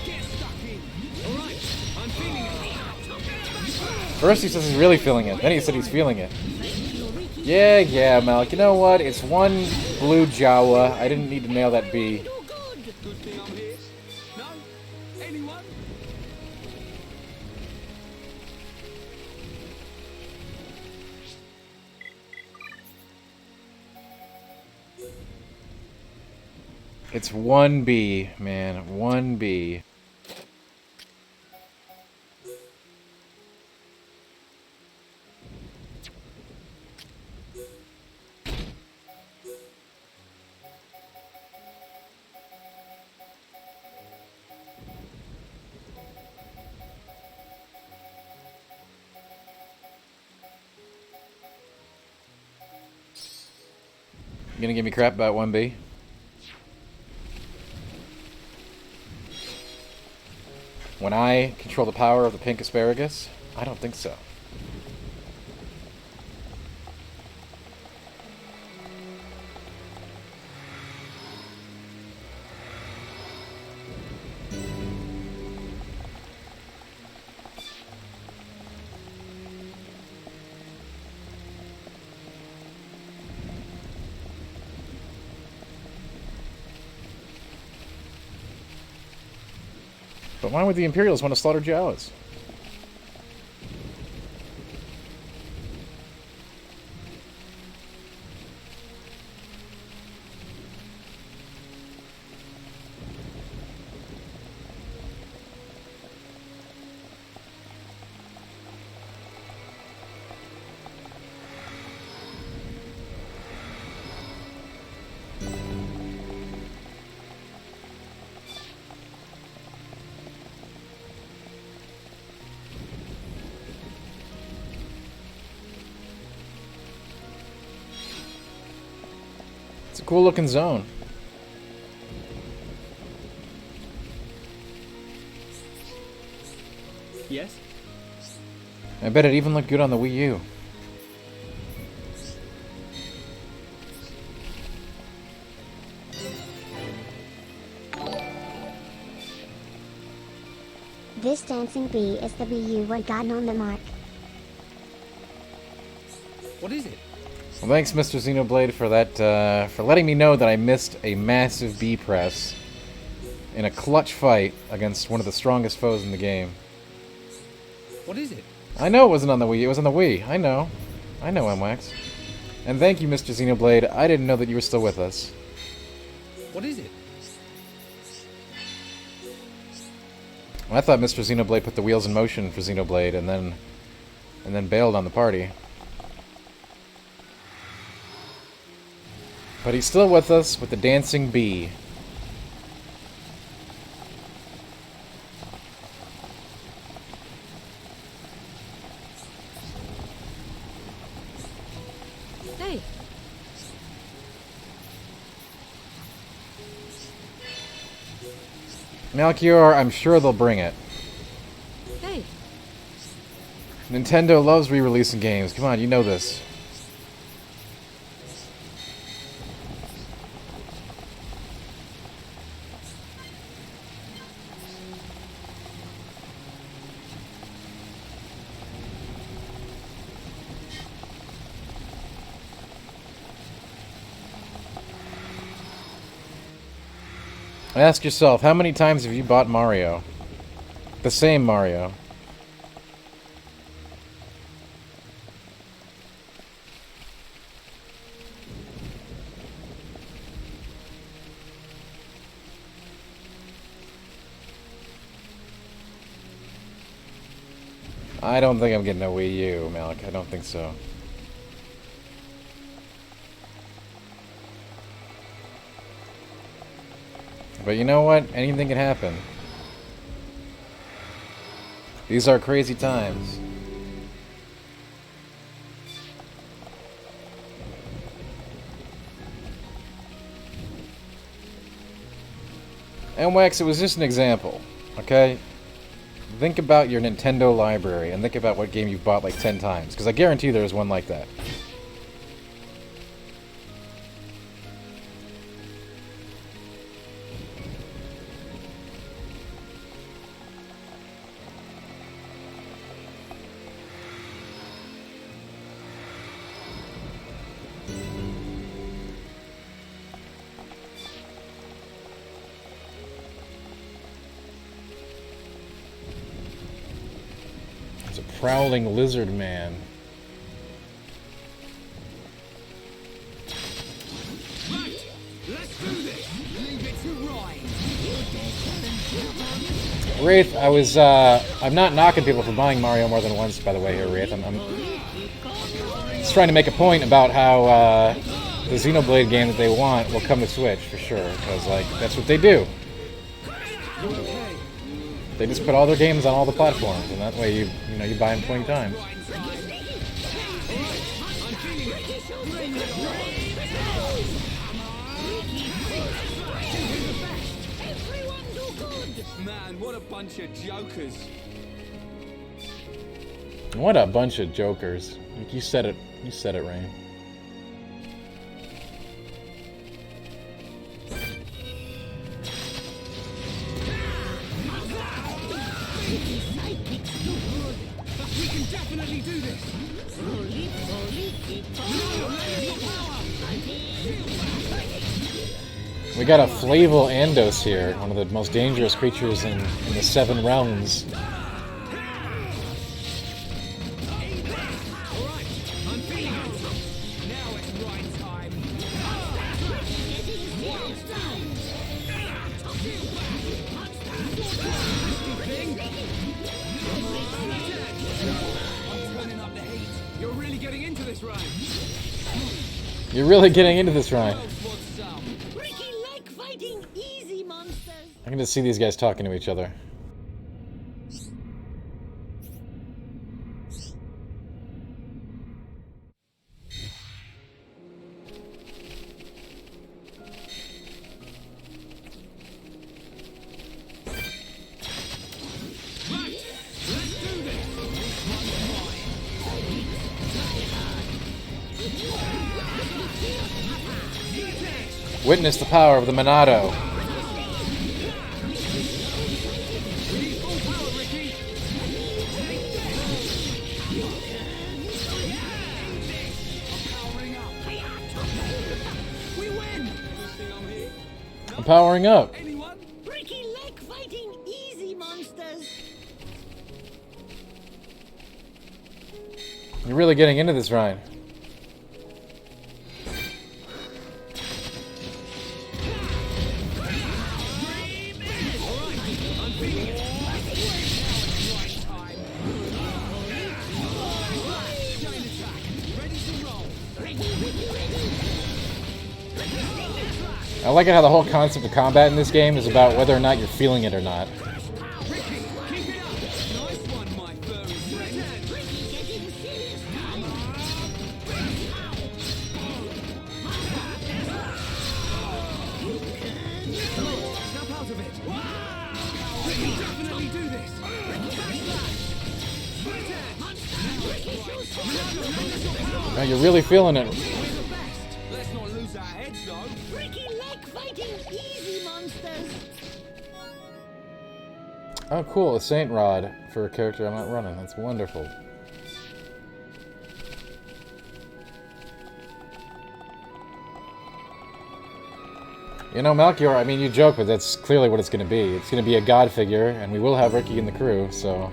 Get stuck in! Alright! I'm feeling it! First he says he's really feeling it, then he said he's feeling it. Yeah, Malik. You know what? It's one blue Jawa. I didn't need to nail that B. Good thing I'm here. No? Anyone? It's 1B, man. 1B. You gonna give me crap about 1B? When I control the power of the pink asparagus? I don't think so. But why would the Imperials want to slaughter Jawas? It's a cool looking zone. Yes? I bet it even looked good on the Wii U. This dancing bee is the bee you want gotten on the mark. What is it? Well, thanks, Mr. Xenoblade, for that, for letting me know that I missed a massive bee press in a clutch fight against one of the strongest foes in the game. What is it? I know it wasn't on the Wii. It was on the Wii. I know. I know, MWax. And thank you, Mr. Xenoblade. I didn't know that you were still with us. What is it? I thought Mr. Xenoblade put the wheels in motion for Xenoblade and then bailed on the party. But he's still with us with the dancing bee. Hey. Melchior, I'm sure they'll bring it. Hey. Nintendo loves re-releasing games. Come on, you know this. Ask yourself, how many times have you bought Mario? The same Mario. I don't think I'm getting a Wii U, Malik. I don't think so. But you know what? Anything can happen. These are crazy times. And Wax, it was just an example, okay? Think about your Nintendo library and think about what game you've bought like 10 times, because I guarantee there's one like that. Prowling lizard man. Wraith, I'm not knocking people for buying Mario more than once, by the way, here, Wraith. I'm just trying to make a point about how the Xenoblade game that they want will come to Switch, for sure, because, like, that's what they do. They just put all their games on all the platforms, and that way you buy them 20 times. Man, what a bunch of jokers. What a bunch of jokers. You said it. You said it, Rain. We can definitely do this! We got a Flavel Andos here, one of the most dangerous creatures in the 7 realms. You're really getting into this ride. You're really getting into this, Ryan. I can just see these guys talking to each other. Witness the power of the Monado. I'm powering up. Ricky leg fighting easy, monsters. You're really getting into this, Ryan. I like it how the whole concept of combat in this game is about whether or not you're feeling it or not. No, you're really feeling it. Let's not lose our heads though. Ricky leg fighting easy, monsters. Oh, cool. A Saint Rod for a character I'm not running. That's wonderful. You know, Melchior, I mean, you joke, but that's clearly what it's going to be. It's going to be a god figure, and we will have Ricky in the crew, so...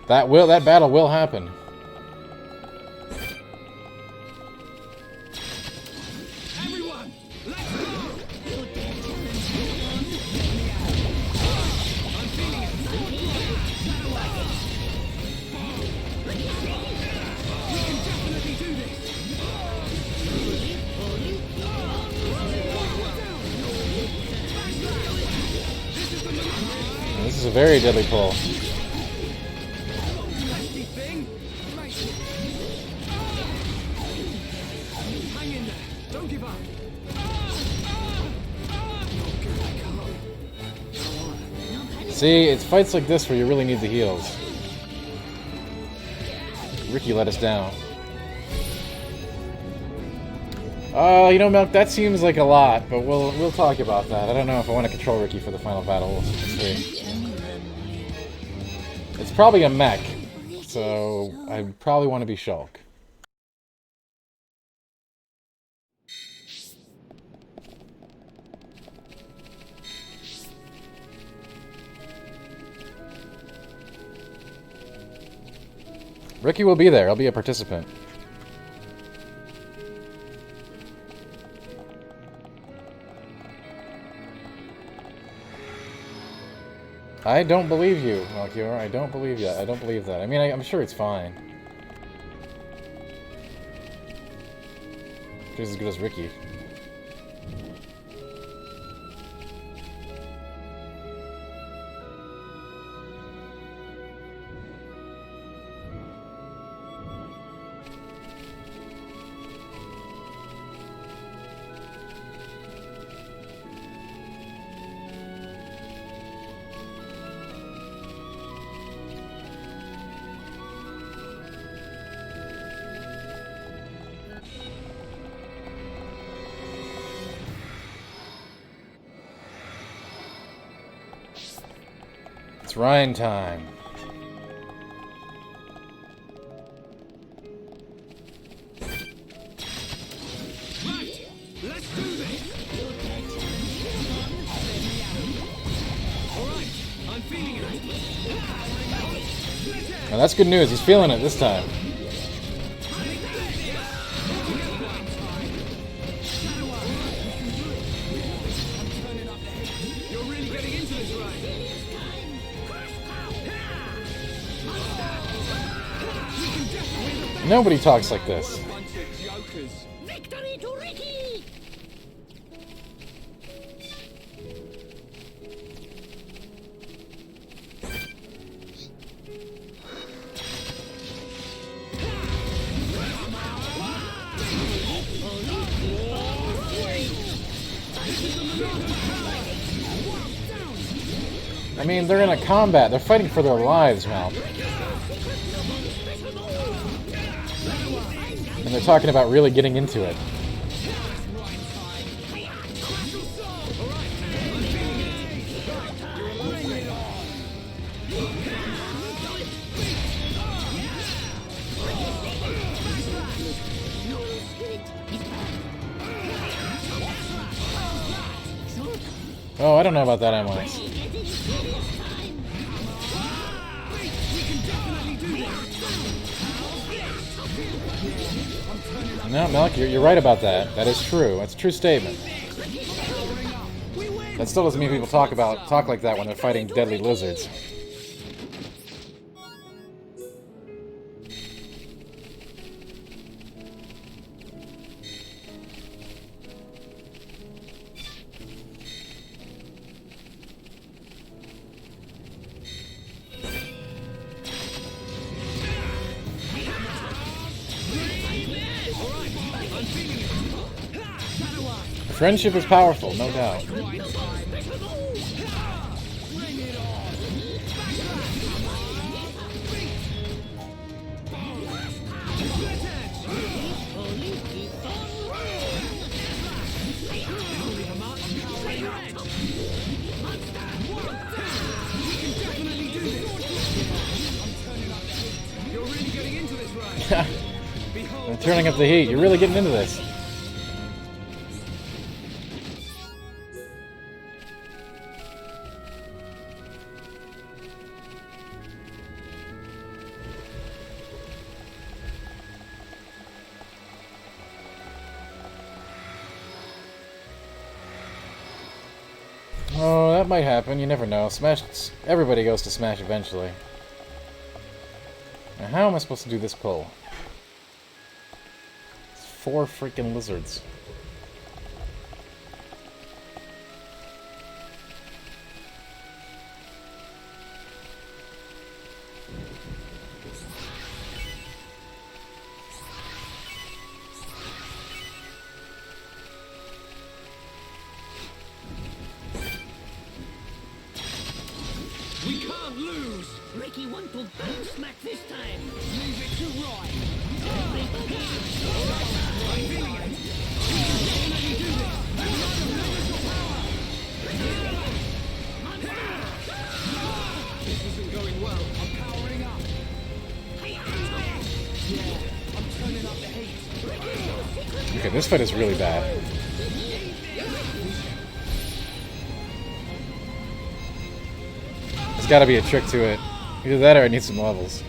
That battle will happen. Everyone, let's go! I'm feeling it. We can definitely do this. This is a very deadly pull. See, it's fights like this where you really need the heals. Ricky let us down. You know, Milk, that seems like a lot, but we'll talk about that. I don't know if I want to control Ricky for the final battle. We'll see. It's probably a mech, so I probably want to be Shulk. Ricky will be there. I'll be a participant. I don't believe you, Melchior. I don't believe that. I don't believe that. I mean, I'm sure it's fine. Just as good as Ricky. It's Ryan time. Right, let's do this. Now that's good news. He's feeling it this time. Nobody talks like this. Victory to Ricky! I mean, they're in a combat. They're fighting for their lives, Mal. And they're talking about really getting into it. Oh, I don't know about that, Emily. No, Malik, you're right about that. That is true. That's a true statement. That still doesn't mean people talk like that when they're fighting deadly lizards. Friendship is powerful, no doubt. I'm turning up the heat. You're really getting into this. Oh, that might happen. You never know. Smash. Everybody goes to Smash eventually. Now, how am I supposed to do this pull? It's 4 freaking lizards. We can't lose! Ricky want to bang smack this time! Leave it to right! I'm feeling it! Let me do this! This isn't going well. I'm powering up. Yeah, I'm turning up the heat. Okay, this fight is really bad. There's gotta be a trick to it. Either that or I need some levels.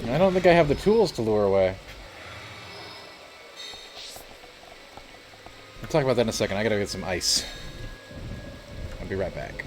I don't think I have the tools to lure away. We'll talk about that in a second. I gotta get some ice. I'll be right back.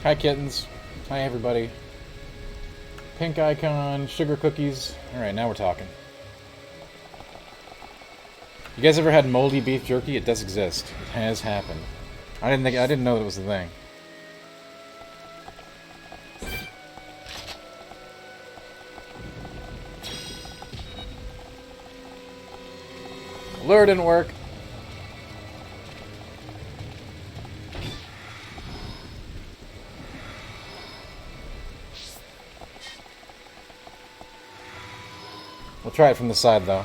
Hi, kittens. Hi, everybody. Pink icon, sugar cookies. Alright, now we're talking. You guys ever had moldy beef jerky? It does exist. It has happened. I didn't know that was a thing. Lure didn't work. We'll try it from the side, though.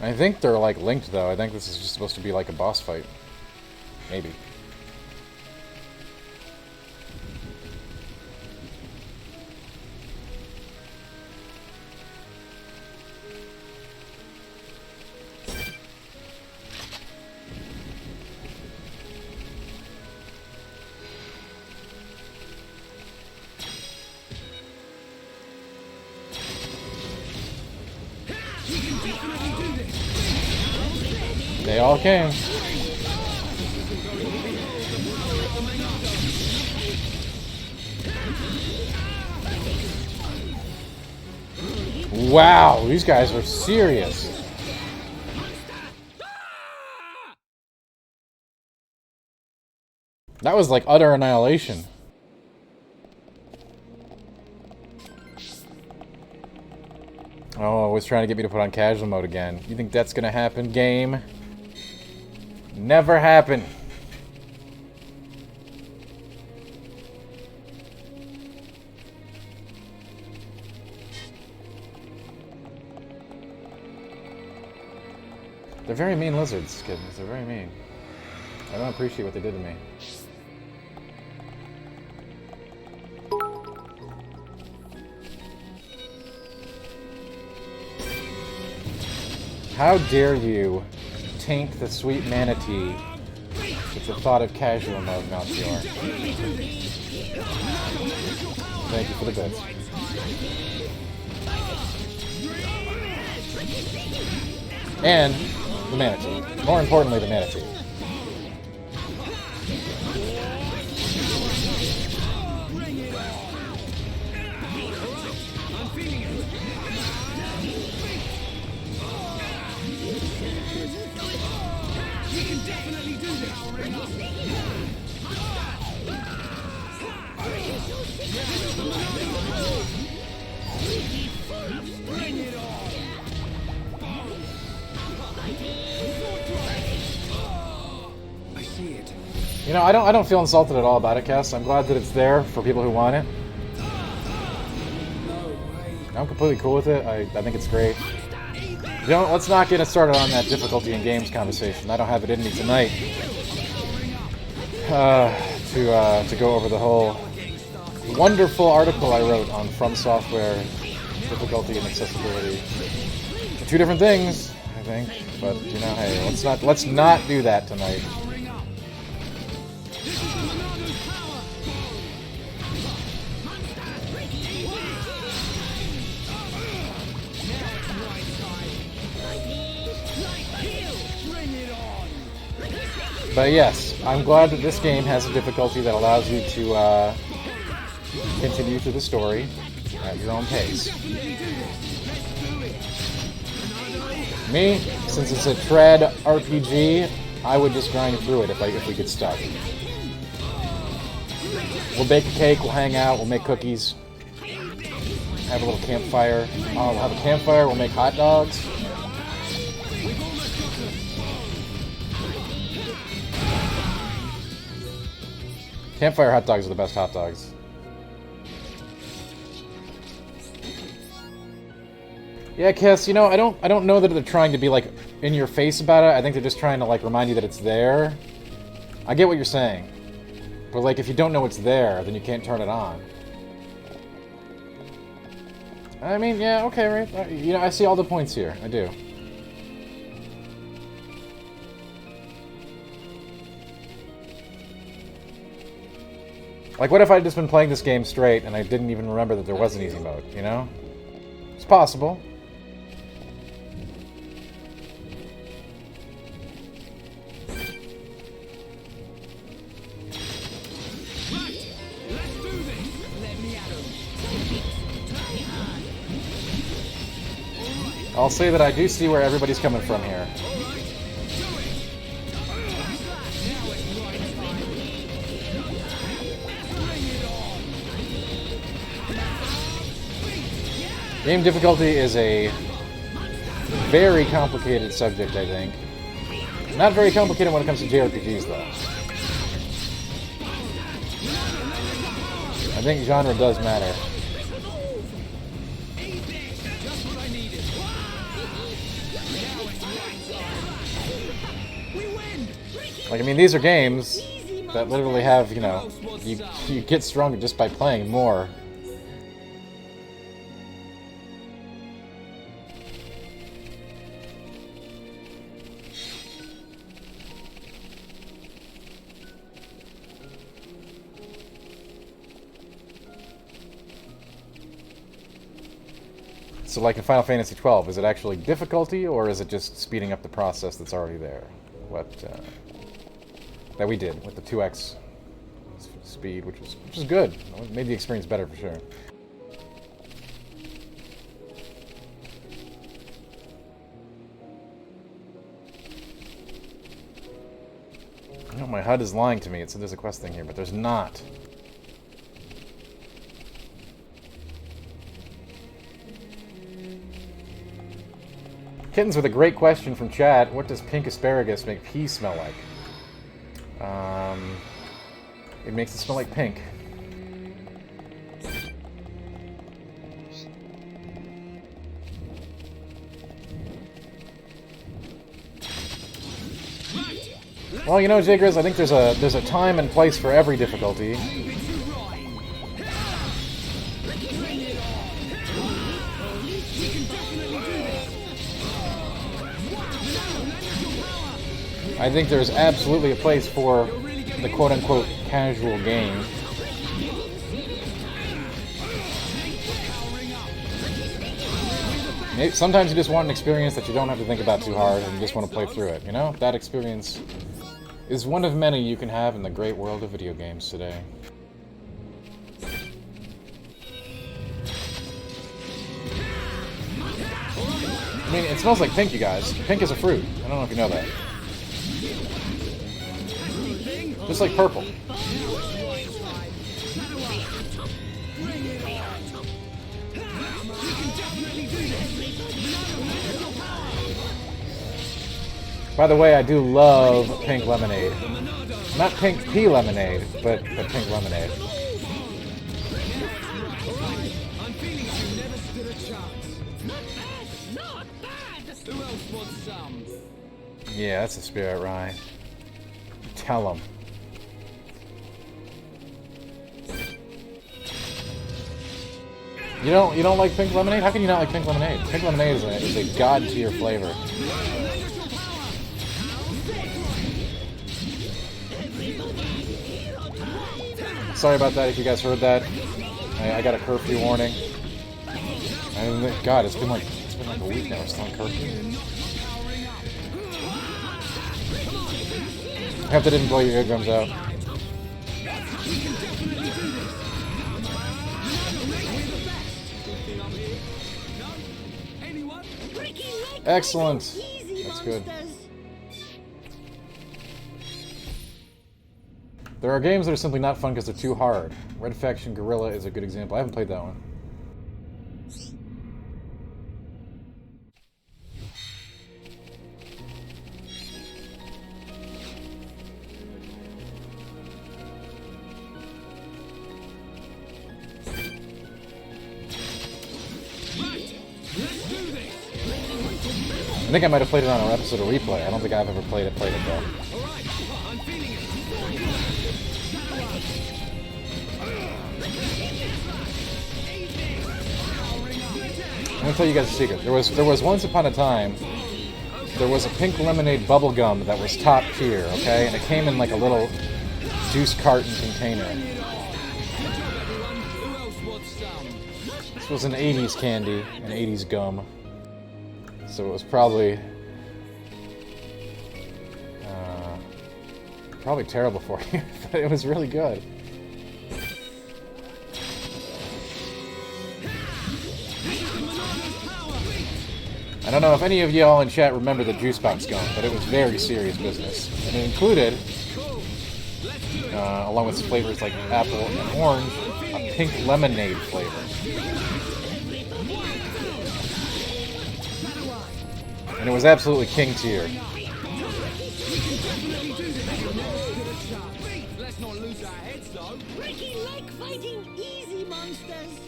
I think they're, like, linked, though. I think this is just supposed to be, like, a boss fight. Maybe. They all came. Wow, these guys were serious. That was like utter annihilation. Oh, it was trying to get me to put on casual mode again. You think that's gonna happen, game? Never happen. They're very mean lizards, kids. They're very mean. I don't appreciate what they did to me. How dare you taint the sweet manatee with the thought of casual mode, Melchior. Thank you for the bits. And the manatee. More importantly, the manatee. You know, I don't feel insulted at all about it, Cass. I'm glad that it's there for people who want it. I'm completely cool with it. I think it's great. Let's not get us started on that difficulty in games conversation. I don't have it in me tonight to go over the whole wonderful article I wrote on From Software difficulty and accessibility. They're two different things, I think. But you know, hey, let's not do that tonight. But yes, I'm glad that this game has a difficulty that allows you to continue through the story at your own pace. Me, since it's a tread RPG, I would just grind through it if we get stuck. We'll bake a cake, we'll hang out, we'll make cookies, have a little campfire. We'll have a campfire, we'll make hot dogs. Campfire hot dogs are the best hot dogs. Yeah, Cass, you know, I don't know that they're trying to be like in your face about it. I think they're just trying to like remind you that it's there. I get what you're saying. But like if you don't know it's there, then you can't turn it on. I mean, yeah, okay, right. You know, I see all the points here. I do. Like, what if I'd just been playing this game straight and I didn't even remember that there was an easy mode, you know? It's possible. I'll say that I do see where everybody's coming from here. Game difficulty is a very complicated subject, I think. Not very complicated when it comes to JRPGs, though. I think genre does matter. Like, I mean, these are games that literally have, you know, you get stronger just by playing more. So, like in Final Fantasy XII, is it actually difficulty, or is it just speeding up the process that's already there? What that we did with the 2x speed, which is good. It made the experience better for sure. You know, my HUD is lying to me. It said there's a quest thing here, but there's not. Kittens with a great question from chat. What does pink asparagus make pee smell like? It makes it smell like pink. Well, you know, Jagriz, I think there's a time and place for every difficulty. I think there's absolutely a place for the quote-unquote casual game. Maybe, sometimes you just want an experience that you don't have to think about too hard and you just want to play through it, you know? That experience is one of many you can have in the great world of video games today. I mean, it smells like pink, you guys. Pink is a fruit. I don't know if you know that. Just like purple. By the way, I do love pink lemonade. Not pink pea lemonade, but pink lemonade. Yeah, that's the spirit, right? Tell them. You don't like pink lemonade? How can you not like pink lemonade? Pink lemonade is a god-tier flavor. Sorry about that if you guys heard that. I got a curfew warning. And God, it's been like a week now. We're still on curfew. I hope that didn't blow your eardrums out. Excellent. That's good. There are games that are simply not fun because they're too hard. Red Faction Guerrilla is a good example. I haven't played that one. I think I might have played it on an episode of Replay. I don't think I've ever played it though. I'm gonna tell you guys a secret. There was once upon a time, there was a pink lemonade bubble gum that was top tier, okay? And it came in like a little juice carton container. This was an 80s candy, an 80s gum. So it was probably terrible for you, but it was really good. I don't know if any of y'all in chat remember the juice box gum, but it was very serious business. And it included, along with flavors like apple and orange, a pink lemonade flavor. And it was absolutely king tier. Let's not lose our heads though. Ricky like fighting easy monsters.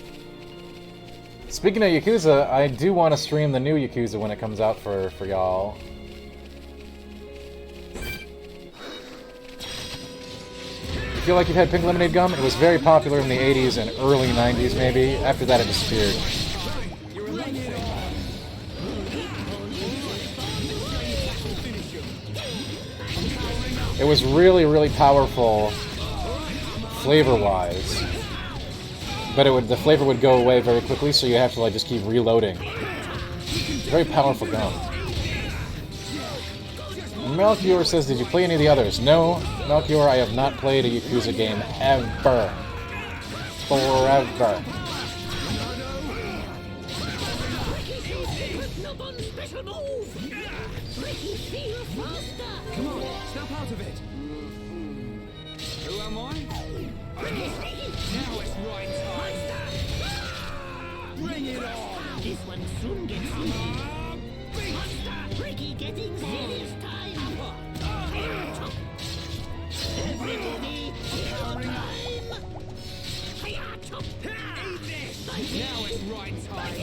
Speaking of Yakuza, I do want to stream the new Yakuza when it comes out for y'all. You feel like you've had pink lemonade gum? It was very popular in the 80s and early 90s maybe. After that it disappeared. It was really, really powerful flavor-wise. But the flavor would go away very quickly, so you have to like just keep reloading. Very powerful gum. Melchior says, did you play any of the others? No, Melchior, I have not played a Yakuza game ever. Forever. Come on, snap out of it. Who am I? Now it's right time. Bring it on. This one soon gets easy. Monster! Ricky getting serious time. Everybody, hero time. Now it's right time.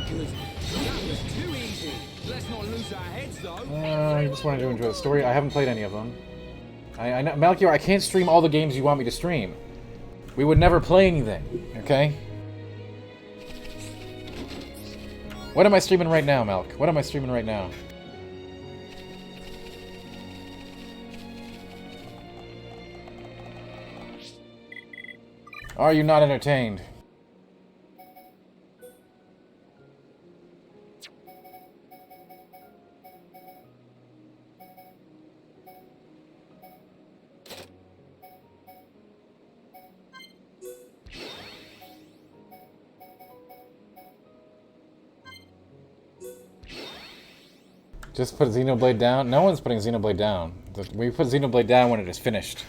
Good. That was too easy. Let's not lose our heads though. I just wanted to enjoy the story. I haven't played any of them. I know, Melchior, I can't stream all the games you want me to stream. We would never play anything, okay? What am I streaming right now, Melk? What am I streaming right now? Are you not entertained? Just put Xenoblade down? No one's putting Xenoblade down. We put Xenoblade down when it is finished.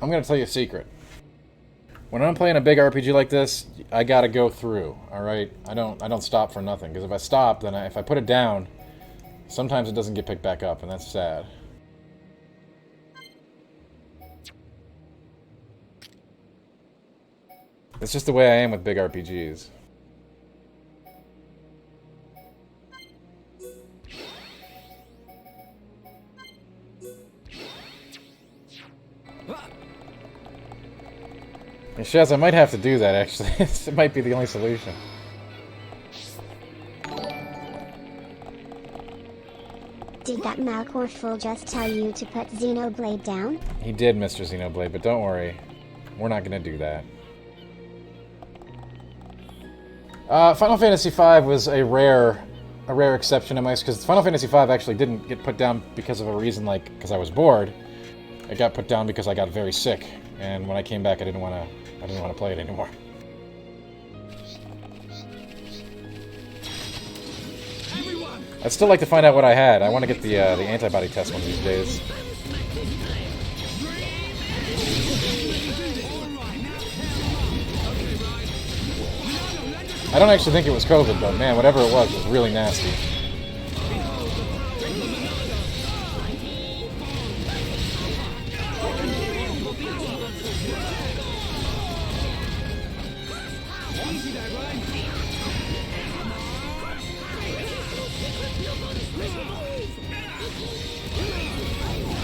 I'm gonna tell you a secret. When I'm playing a big RPG like this, I gotta go through. All right, I don't stop for nothing. Because if I stop, then if I put it down, sometimes it doesn't get picked back up, and that's sad. It's just the way I am with big RPGs. And Shaz, I might have to do that, actually. It might be the only solution. Did that Malcor fool just tell you to put Xenoblade down? He did, Mr. Xenoblade, but don't worry. We're not going to do that. Final Fantasy V was a rare exception in my... Because Final Fantasy V actually didn't get put down because of a reason like... Because I was bored. It got put down because I got very sick. And when I came back, I didn't want to play it anymore. I'd still like to find out what I had. I want to get the antibody test one of these days. I don't actually think it was COVID, but man, whatever it was really nasty.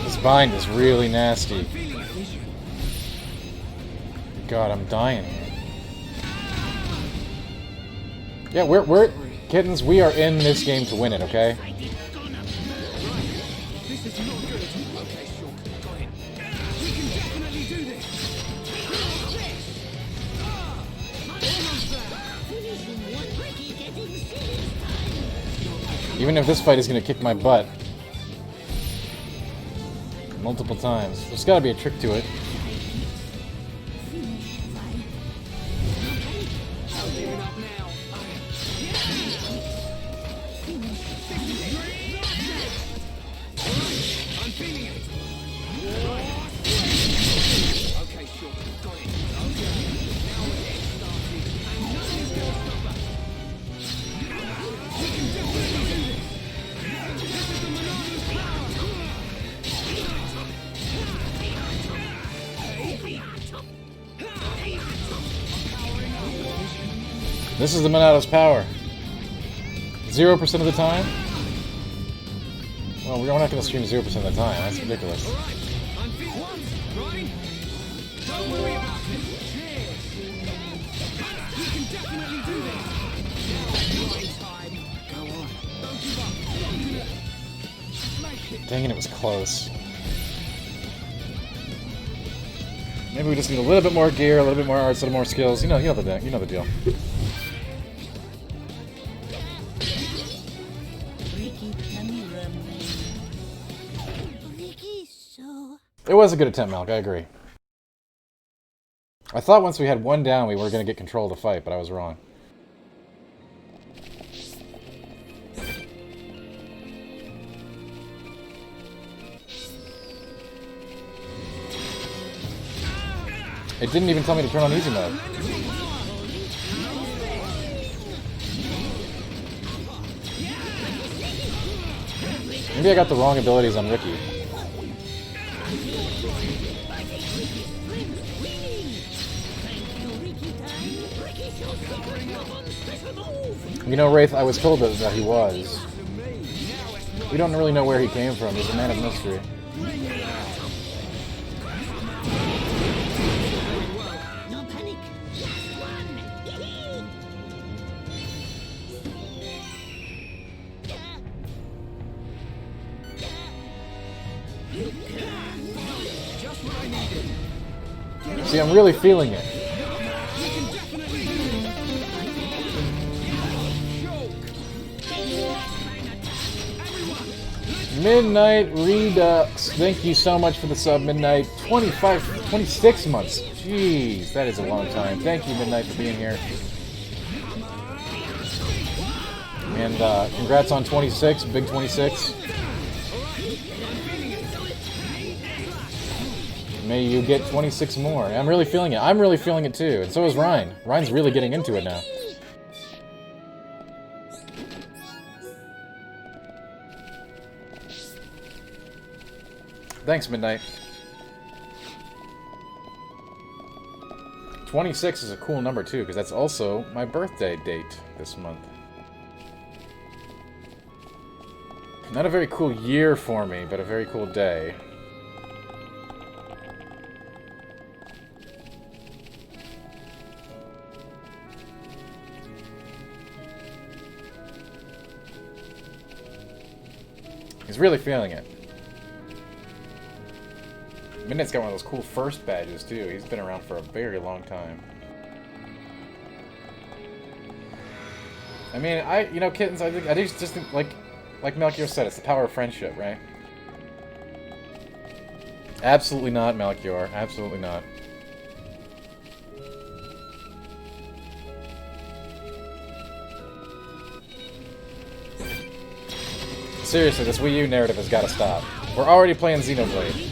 This bind is really nasty. God, I'm dying. Yeah, we're kittens. We are in this game to win it. Okay. This is not good. Okay, sure. Got it. We can definitely do this. Even if this fight is gonna kick my butt multiple times, there's gotta be a trick to it. This is the Monado's power. 0% of the time? Well, we're not going to stream 0% of the time. That's ridiculous. Don't worry about it. We can definitely do this. Time. Go on. Don't give up. Make it. Dang it, it was close. Maybe we just need a little bit more gear, a little bit more arts, a little more skills. You know the deal. It was a good attempt, Malk, I agree. I thought once we had one down we were going to get control of the fight, but I was wrong. It didn't even tell me to turn on easy mode. Maybe I got the wrong abilities on Ricky. You know, Wraith, I was told that he was. We don't really know where he came from. He's a man of mystery. See, I'm really feeling it. Midnight Redux. Thank you so much for the sub, Midnight. 26 months. Jeez, that is a long time. Thank you, Midnight, for being here. And congrats on 26, big 26. May you get 26 more. I'm really feeling it. I'm really feeling it too. And so is Ryan. Ryan's really getting into it now. Thanks, Midnight. 26 is a cool number too, because that's also my birthday date this month. Not a very cool year for me, but a very cool day. He's really feeling it. Midnight's got one of those cool first badges too. He's been around for a very long time. I mean, you know, kittens. I just think like Melchior said, it's the power of friendship, right? Absolutely not, Melchior. Absolutely not. Seriously, this Wii U narrative has got to stop. We're already playing Xenoblade.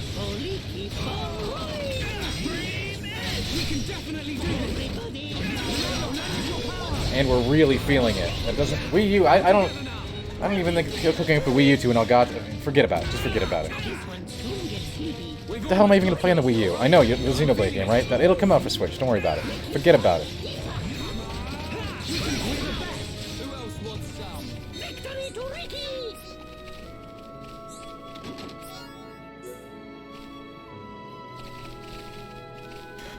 And we're really feeling it. That doesn't... Wii U, I don't even think hooking up the Wii U to an Elgato... Forget about it. Just forget about it. What the hell am I even going to play on the Wii U? I know, the Xenoblade game, right? It'll come out for Switch. Don't worry about it. Forget about it.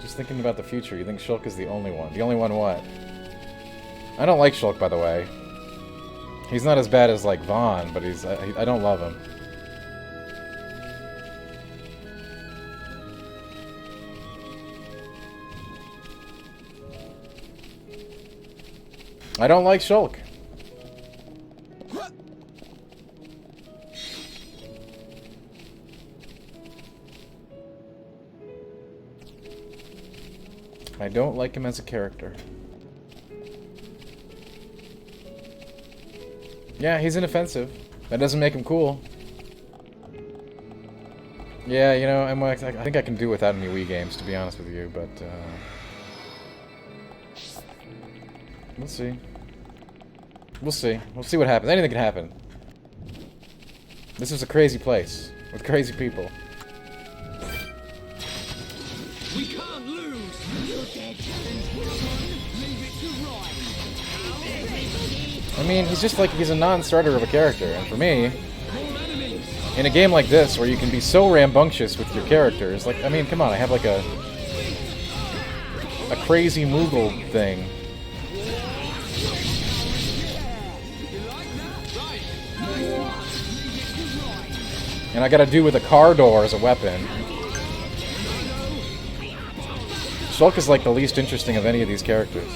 Just thinking about the future, you think Shulk is the only one. The only one what? I don't like Shulk, by the way. He's not as bad as, like, Vaughn, but he's... I don't love him. I don't like Shulk. I don't like him as a character. Yeah, he's inoffensive. That doesn't make him cool. Yeah, you know, I think I can do without any Wii games, to be honest with you, but, we'll see. We'll see. We'll see what happens. Anything can happen. This is a crazy place, with crazy people. We can't lose! Your dead challenge will run. Leave it to Ryan. I mean, he's just like, he's a non-starter of a character, and for me, in a game like this, where you can be so rambunctious with your characters, like, I mean, come on, I have like a crazy Moogle thing. And I gotta do with a car door as a weapon. Shulk is like the least interesting of any of these characters.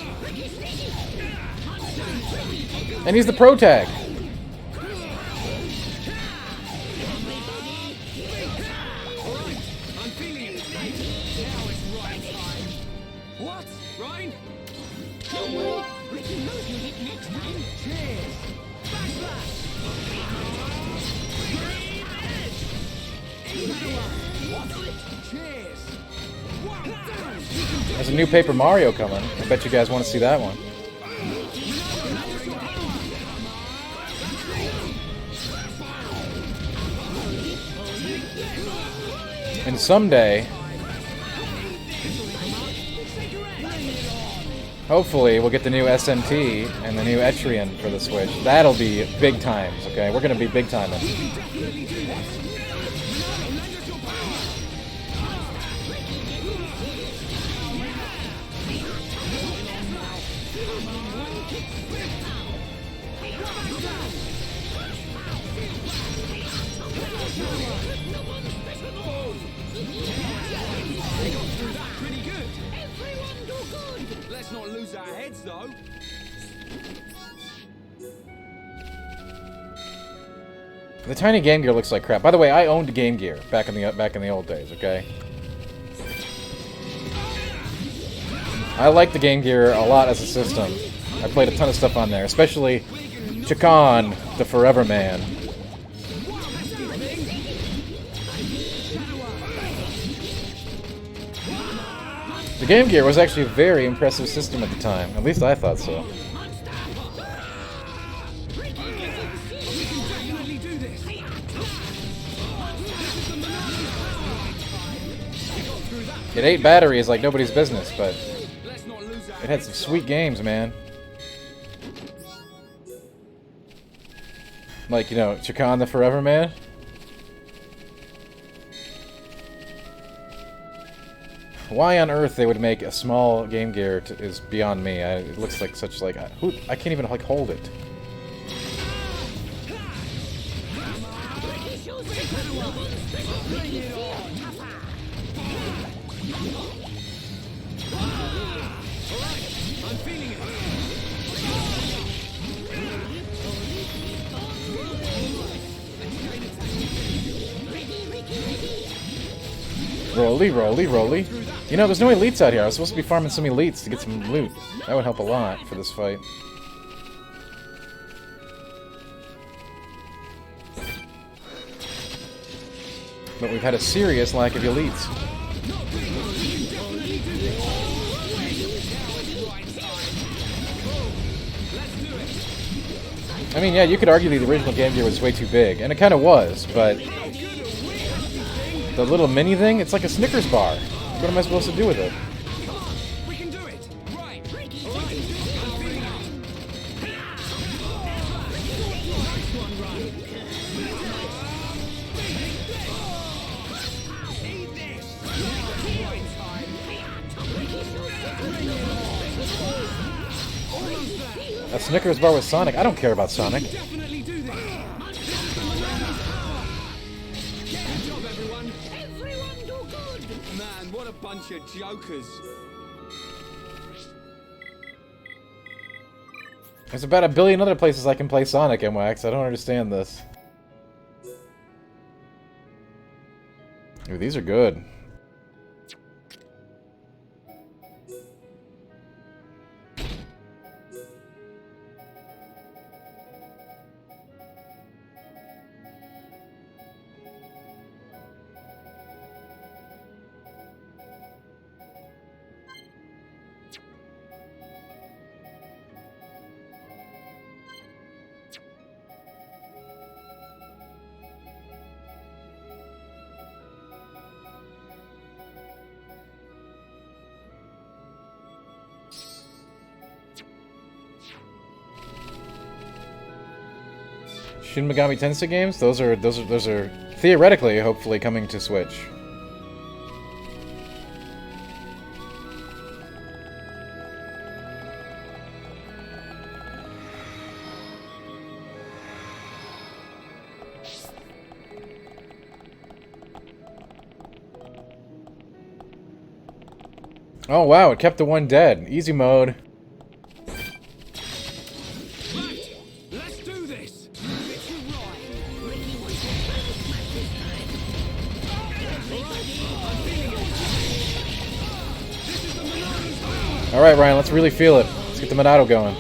And he's the pro tag. What? Ryan? Don't worry. Ricky knows you hit next time. Cheers. Backslash. Cheers. There's a new Paper Mario coming. I bet you guys want to see that one. And someday, hopefully, we'll get the new SNT and the new Etrian for the Switch. That'll be big times, okay? We're gonna be big timing. Pretty good. Everyone do good. Let's not lose our heads, though. The tiny Game Gear looks like crap. By the way, I owned Game Gear back in the old days, okay? I like the Game Gear a lot as a system. I played a ton of stuff on there, especially Chakan, the Forever Man. The Game Gear was actually a very impressive system at the time. At least I thought so. It ate batteries like nobody's business, but it had some sweet games, man. Like, you know, Chakan the Forever Man. Why on earth they would make a small Game Gear is beyond me. It looks like such like I can't even like hold it. Rolly, rolly, rolly. You know, there's no elites out here. I was supposed to be farming some elites to get some loot. That would help a lot for this fight. But we've had a serious lack of elites. I mean, yeah, you could argue the original Game Gear was way too big, and it kind of was, but the little mini thing, it's like a Snickers bar. What am I supposed to do with it? We can do it. Right. A Snickers bar with Sonic? I don't care about Sonic. Definitely do this. Good job, everyone. Everyone do good. Man, what a bunch of jokers. There's about 1 billion other places I can play Sonic, MWAX. I don't understand this. Ooh, these are good. Shin Megami Tensei games? Those are theoretically, hopefully, coming to Switch. Oh wow, it kept the one dead. Easy mode. Let's do this. Alright, Ryan, let's really feel it. Let's get the Monado going.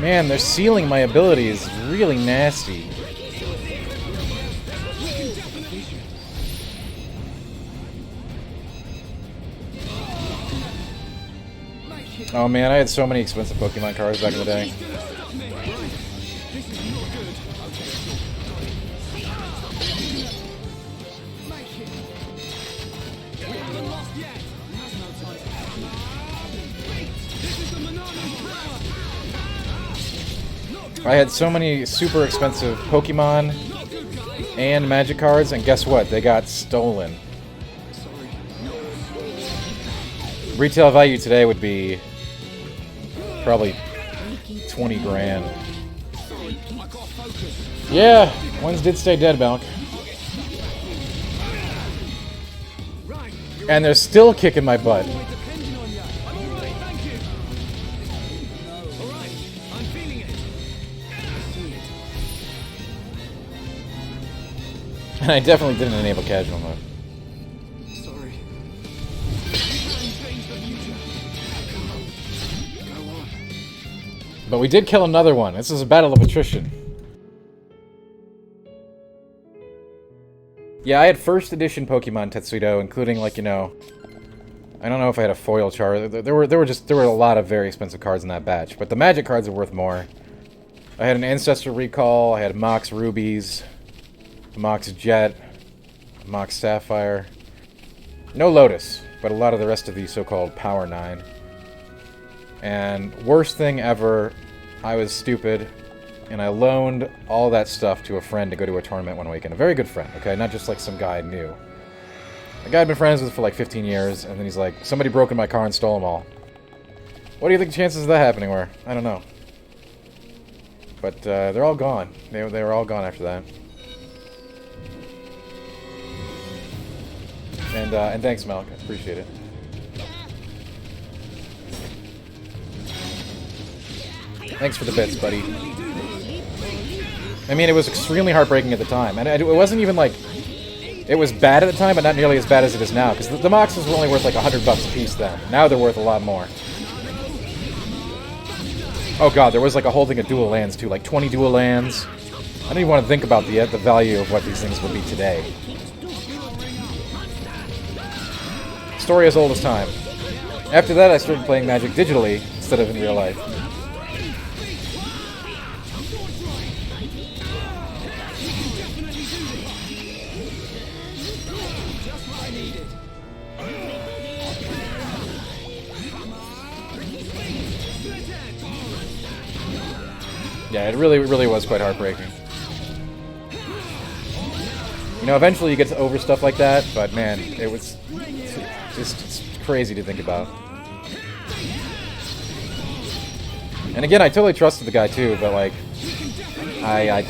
Man, they're sealing my abilities really nasty. Oh man, I had so many expensive Pokemon cards back in the day. I had so many super expensive Pokemon and Magic cards, and guess what? They got stolen. Retail value today would be probably 20 grand. Yeah, ones did stay dead, Malk. And they're still kicking my butt. And I definitely didn't enable casual mode. Sorry. But we did kill another one. This is a battle of attrition. Yeah, I had first edition Pokemon Tetsudo, including, like, you know, I don't know if I had a foil char. There were a lot of very expensive cards in that batch, but the Magic cards are worth more. I had an Ancestor Recall, I had Mox Rubies, Mox Jet, Mox Sapphire. No Lotus, but a lot of the rest of the so-called Power 9. And worst thing ever, I was stupid, and I loaned all that stuff to a friend to go to a tournament one weekend. A very good friend, okay? Not just like some guy I knew. A guy I'd been friends with for like 15 years, and then he's like, somebody broke in my car and stole them all. What do you think the chances of that happening were? I don't know. But they're all gone. They were all gone after that. And thanks, Malk. I appreciate it. Thanks for the bits, buddy. I mean, it was extremely heartbreaking at the time. And it wasn't even like... It was bad at the time, but not nearly as bad as it is now. Because the Moxes were only worth like $100 a piece then. Now they're worth a lot more. Oh god, there was like a whole thing of dual lands too. Like 20 dual lands. I don't even want to think about the value of what these things would be today. Story as old as time. After that, I started playing Magic digitally instead of in real life. Yeah, it really was quite heartbreaking. You know, eventually you get to over stuff like that, but man, it was just crazy to think about. And again, I totally trusted the guy too, but like, I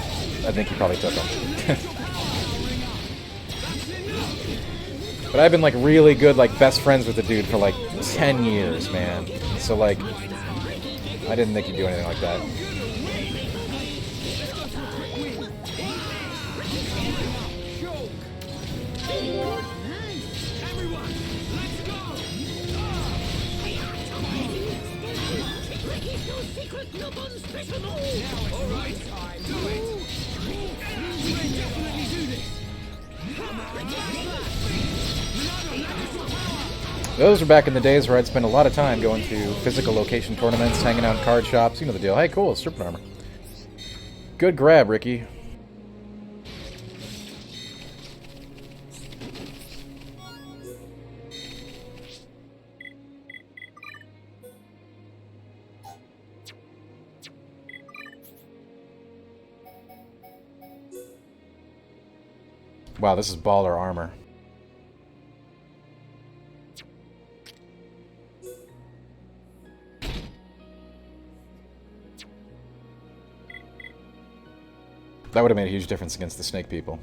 think he probably took him. But I've been like really good, like best friends with the dude for like 10 years, man. So like, I didn't think he'd do anything like that. Those were back in the days where I'd spend a lot of time going to physical location tournaments, hanging out in card shops, you know the deal. Hey, cool, serpent armor. Good grab, Ricky. Wow, this is baller armor. That would have made a huge difference against the snake people.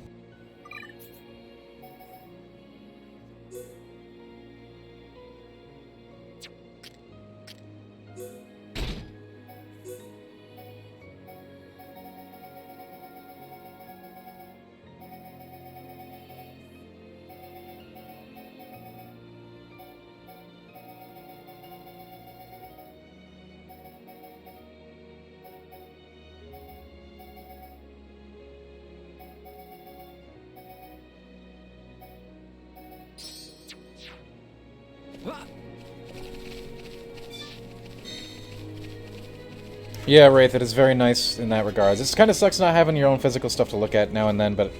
Yeah, Wraith, it is very nice in that regard. It kind of sucks not having your own physical stuff to look at now and then, but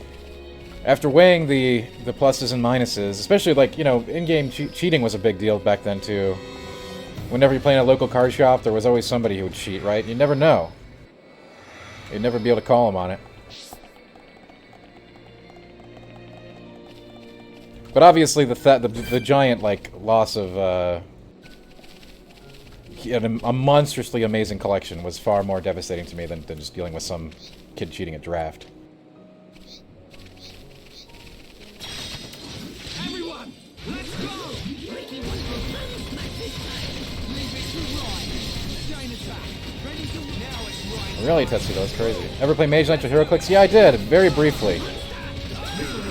after weighing the pluses and minuses, especially like, you know, in-game cheating was a big deal back then too. Whenever you're playing a local card shop, there was always somebody who would cheat, right? You never know. You'd never be able to call them on it. But obviously the giant, like, loss of, a monstrously amazing collection was far more devastating to me than just dealing with some kid cheating at draft. Everyone, let's go! Really, Tetsu, that was crazy. Ever play Mage Knight or HeroClix? Yeah, I did, very briefly.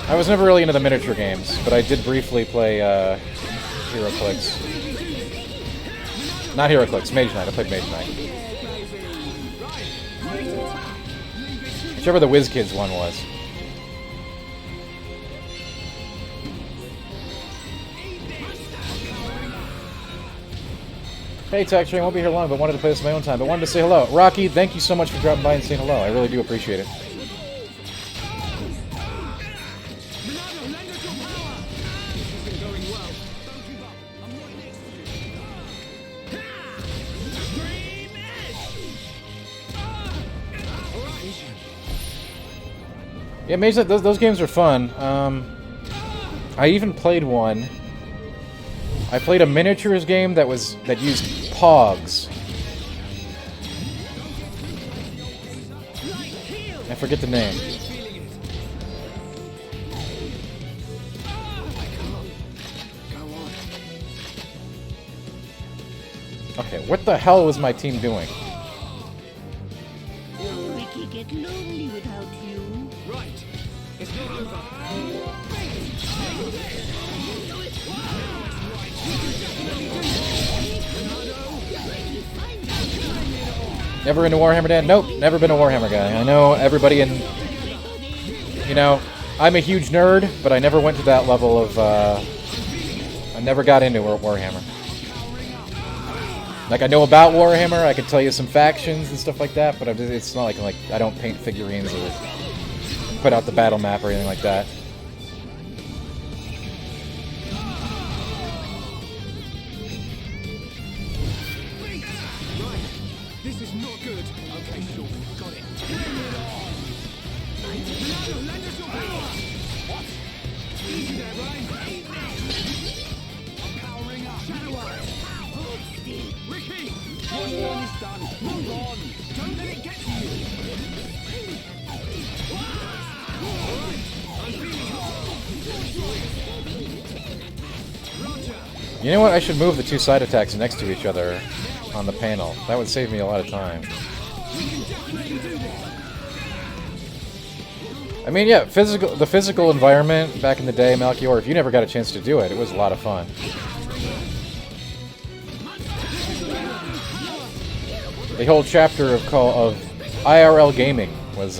I was never really into the miniature games, but I did briefly play HeroClix. Not HeroClix, Mage Knight. I played Mage Knight. Whichever the WizKids one was. Hey, Texture, I won't be here long, but wanted to play this on my own time. But wanted to say hello. Rocky, thank you so much for dropping by and saying hello. I really do appreciate it. Yeah, Mage Knight, those games are fun. I even played one. I played a miniatures game that used Pogs. I forget the name. Okay, what the hell was my team doing? Will Ricky get lonely without you? Right. It's not over. Never into Warhammer, Dan? Nope, never been a Warhammer guy. I know everybody in... You know, I'm a huge nerd, but I never went to that level of, I never got into Warhammer. Like, I know about Warhammer, I could tell you some factions and stuff like that, but it's not like I don't paint figurines or put out the battle map or anything like that. This is not good. Okay, sure. You know what? I should move the two side attacks next to each other on the panel. That would save me a lot of time. I mean, yeah, the physical environment back in the day, Melchior, if you never got a chance to do it, it was a lot of fun. The whole chapter of IRL gaming was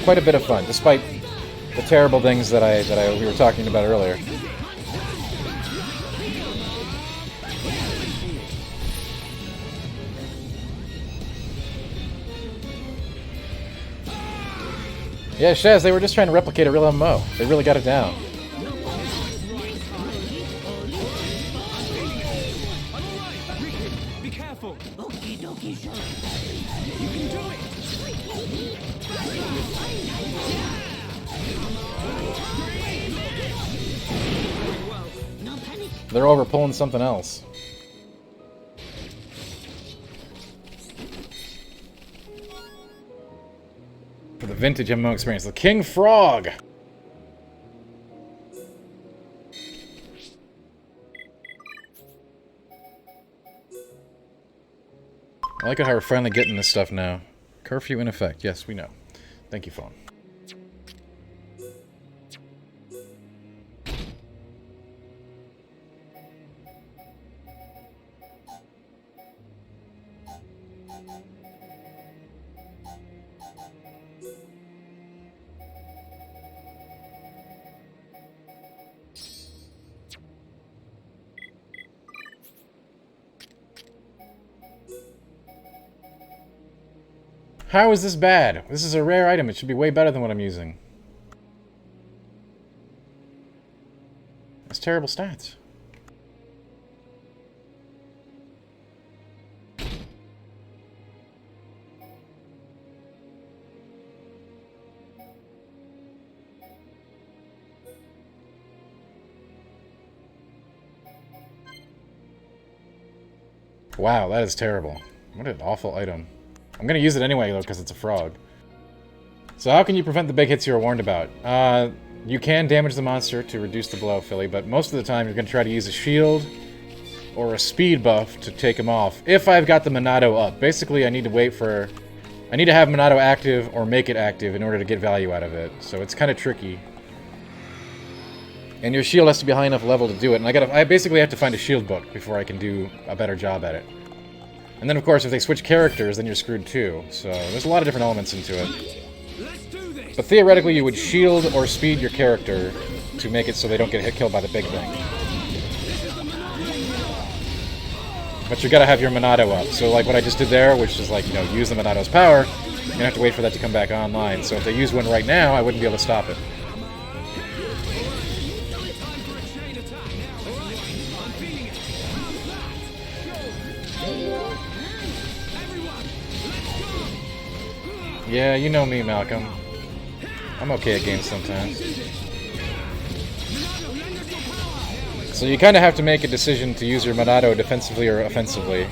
quite a bit of fun, despite the terrible things that we were talking about earlier. Yeah, Shaz, they were just trying to replicate a real MMO. They really got it down. Be careful. Okie dokie, sure. You can do it. No panic. They're over pulling something else. For the vintage MMO experience, the King Frog! I like it how we're finally getting this stuff now. Curfew in effect. Yes, we know. Thank you, phone. How is this bad? This is a rare item. It should be way better than what I'm using. That's terrible stats. Wow, that is terrible. What an awful item. I'm gonna use it anyway, though, because it's a frog. So how can you prevent the big hits you were warned about? You can damage the monster to reduce the blow, Philly, but most of the time you're gonna try to use a shield or a speed buff to take him off. If I've got the Monado up. Basically, I need to wait for... I need to have Monado active or make it active in order to get value out of it. So it's kind of tricky. And your shield has to be high enough level to do it. And I basically have to find a shield book before I can do a better job at it. And then, of course, if they switch characters, then you're screwed too. So there's a lot of different elements into it. But theoretically, you would shield or speed your character to make it so they don't get killed by the big thing. But you gotta have your Monado up. So like what I just did there, which is like, you know, use the Monado's power, you're gonna have to wait for that to come back online. So if they use one right now, I wouldn't be able to stop it. Yeah, you know me, Malcolm. I'm okay at games sometimes. So you kind of have to make a decision to use your Monado defensively or offensively.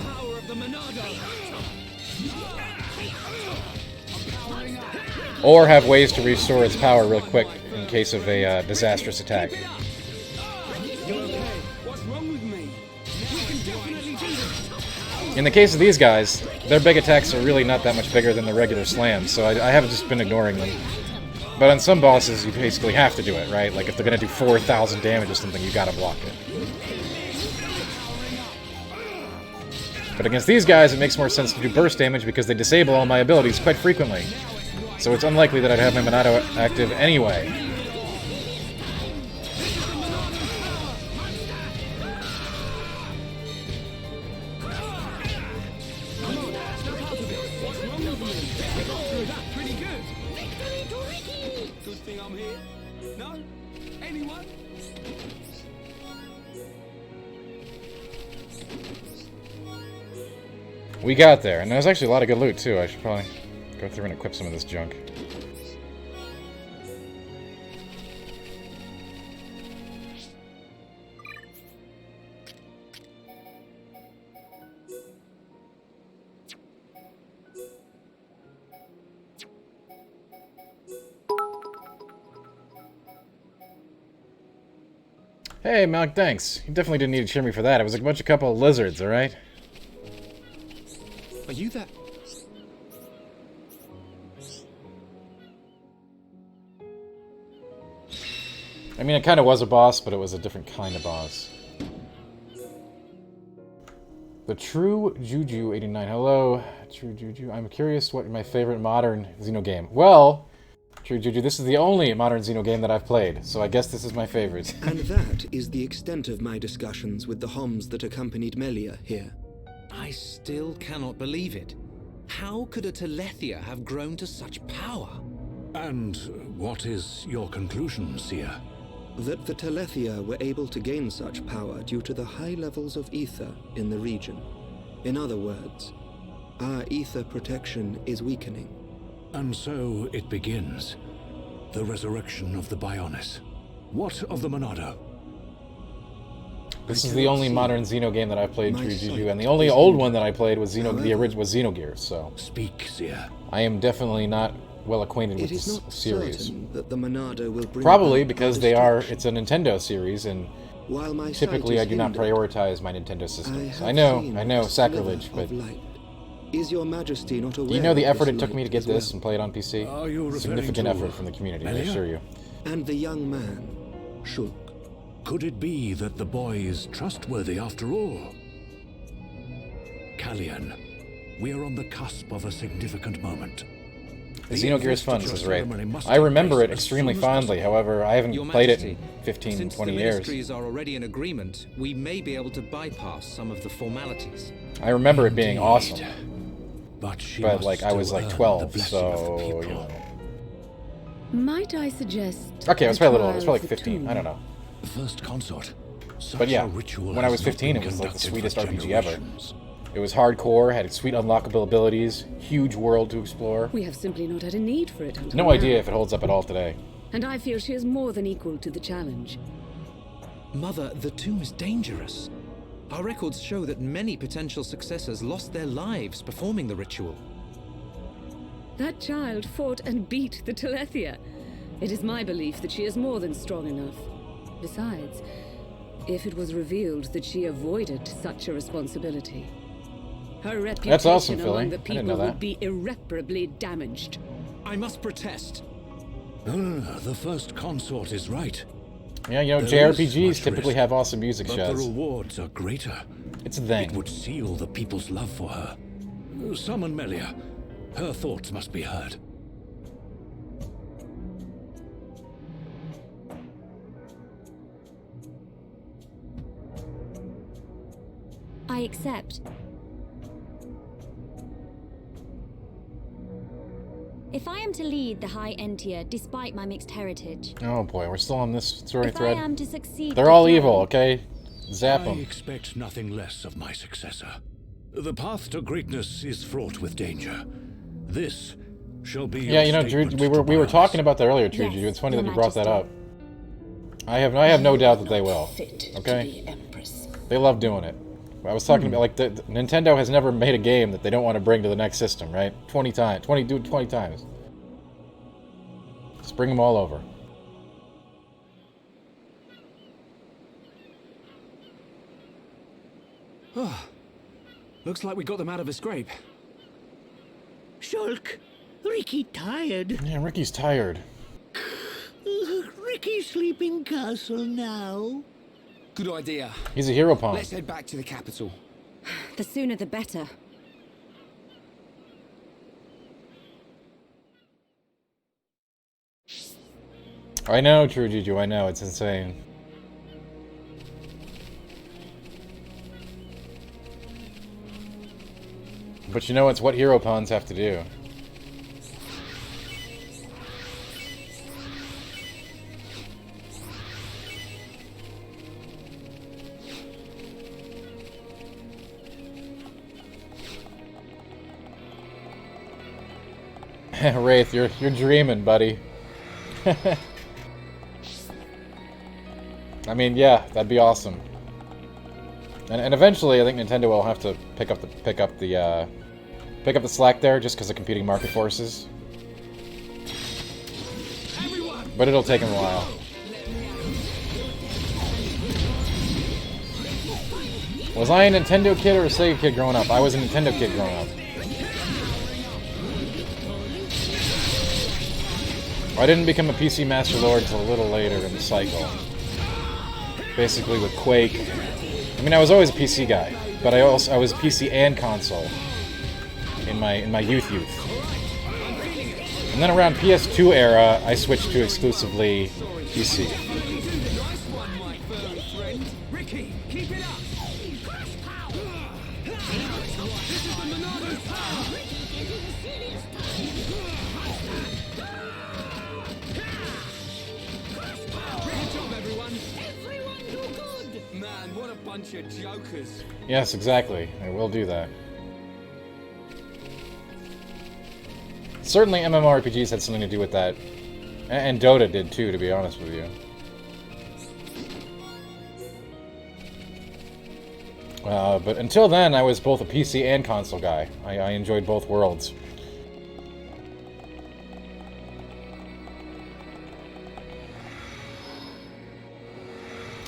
Or have ways to restore its power real quick in case of a disastrous attack. In the case of these guys, their big attacks are really not that much bigger than the regular slams, so I haven't just been ignoring them. But on some bosses, you basically have to do it, right? Like if they're gonna do 4,000 damage or something, you gotta block it. But against these guys, it makes more sense to do burst damage because they disable all my abilities quite frequently. So it's unlikely that I'd have my Monado active anyway. We got there, and there's actually a lot of good loot too. I should probably go through and equip some of this junk. Hey, Malk, thanks. You definitely didn't need to cheer me for that. It was a couple of lizards, alright? Are you that? I mean, it kind of was a boss, but it was a different kind of boss. The True Juju 89. Hello, True Juju. I'm curious what my favorite modern Xeno game. Well, True Juju, this is the only modern Xeno game that I've played, so I guess this is my favorite. And that is the extent of my discussions with the Homs that accompanied Melia here. I still cannot believe it. How could a Telethia have grown to such power? And what is your conclusion, Seer? That the Telethia were able to gain such power due to the high levels of ether in the region. In other words, our ether protection is weakening. And so it begins. The resurrection of the Bionis. What of the Monado? This is the only modern Xeno game that I've played, True Juju, and the only old one that I played was the original was Xenogears, so... Speak, Seer. I am definitely not well acquainted with this series. That the Monado will bring Probably because it's a Nintendo series, and while my typically I do not prioritize my Nintendo systems. I know, sacrilege, but... Is your Majesty not aware? You know the effort it took me to get this and play it on PC? Are you significant effort from the community, I assure you. And the young man shook. Could it be that the boy is trustworthy after all? Kallian, we are on the cusp of a significant moment. Xenogears fun, says Ray. I remember it extremely fondly, however, I haven't played it in 15, 20 years. Since the ministries are already in agreement, we may be able to bypass some of the formalities. I remember it being awesome. But like, I was like 12, so, you know. Might I suggest... Okay, I was probably a little old. I was probably like 15, I don't know. First consort. But yeah, when I was 15, it was like the sweetest RPG ever. It was hardcore, had sweet unlockable abilities, huge world to explore. We have simply not had a need for it until No now. idea if it holds up at all today. And I feel she is more than equal to the challenge. Mother, the tomb is dangerous. Our records show that many potential successors lost their lives performing the ritual. That child fought and beat the Telethia. It is my belief that she is more than strong enough. Besides, if it was revealed that she avoided such a responsibility, her reputation That's awesome, Philly. among the I didn't people know that. would be irreparably damaged. I must protest. The first consort is right. Yeah, you know, There is JRPGs much typically risk, have awesome music but shows. the rewards are greater. It's a thing. It would seal the people's love for her. Summon Melia. Her thoughts must be heard. I accept. If I am to lead the High Entia despite my mixed heritage, Oh boy, we're still on this story if thread. I am to succeed, They're the all throne, evil, okay? Zap I them. expect nothing less of my successor. The path to greatness is fraught with danger. This shall be Yeah, you know, Drew, we were talking about that earlier, Drew. Yes, It's funny Your that you brought that Majesty. up. I have no doubt that they will. Okay? They love doing it. I was talking about, like, Nintendo has never made a game that they don't want to bring to the next system, right? 20 times. Do it 20 times. Just bring them all over. Looks like we got them out of a scrape. Shulk, Ricky tired. Yeah, Ricky's tired. Ricky sleeping castle now. Good idea. He's a hero pawn. Let's head back to the capital. The sooner the better. I know, True Juju, I know, it's insane. But you know, it's what hero pawns have to do. Wraith, you're dreaming, buddy. I mean, yeah, that'd be awesome. And eventually, I think Nintendo will have to pick up the slack there, just because of competing market forces. But it'll take them a while. Was I a Nintendo kid or a Sega kid growing up? I was a Nintendo kid growing up. I didn't become a PC Master Lord until a little later in the cycle. Basically with Quake. I mean, I was always a PC guy, but I was PC and console in my youth. And then around PS2 era, I switched to exclusively PC. Yes, exactly. I will do that. Certainly MMORPGs had something to do with that. And Dota did too, to be honest with you. But until then, I was both a PC and console guy. I enjoyed both worlds.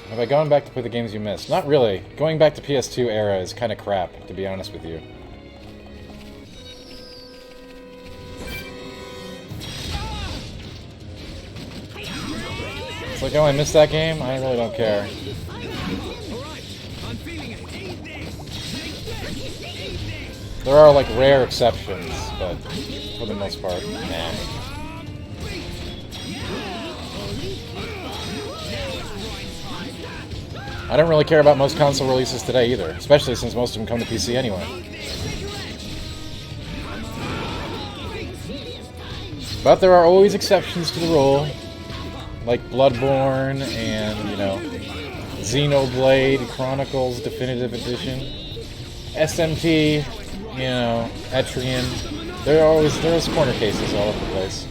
Have I gone back to play the games you missed? Not really. Going back to PS2 era is kind of crap, to be honest with you. It's like, oh, I missed that game? I really don't care. There are, like, rare exceptions, but for the most part, nah. I don't really care about most console releases today either, especially since most of them come to PC anyway. But there are always exceptions to the rule, like Bloodborne and, you know, Xenoblade Chronicles Definitive Edition, SMT, you know, Etrian. There's corner cases all over the place.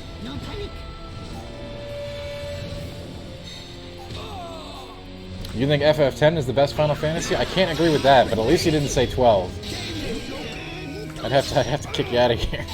You think FF10 is the best Final Fantasy? I can't agree with that, but at least you didn't say 12. I'd have to kick you out of here.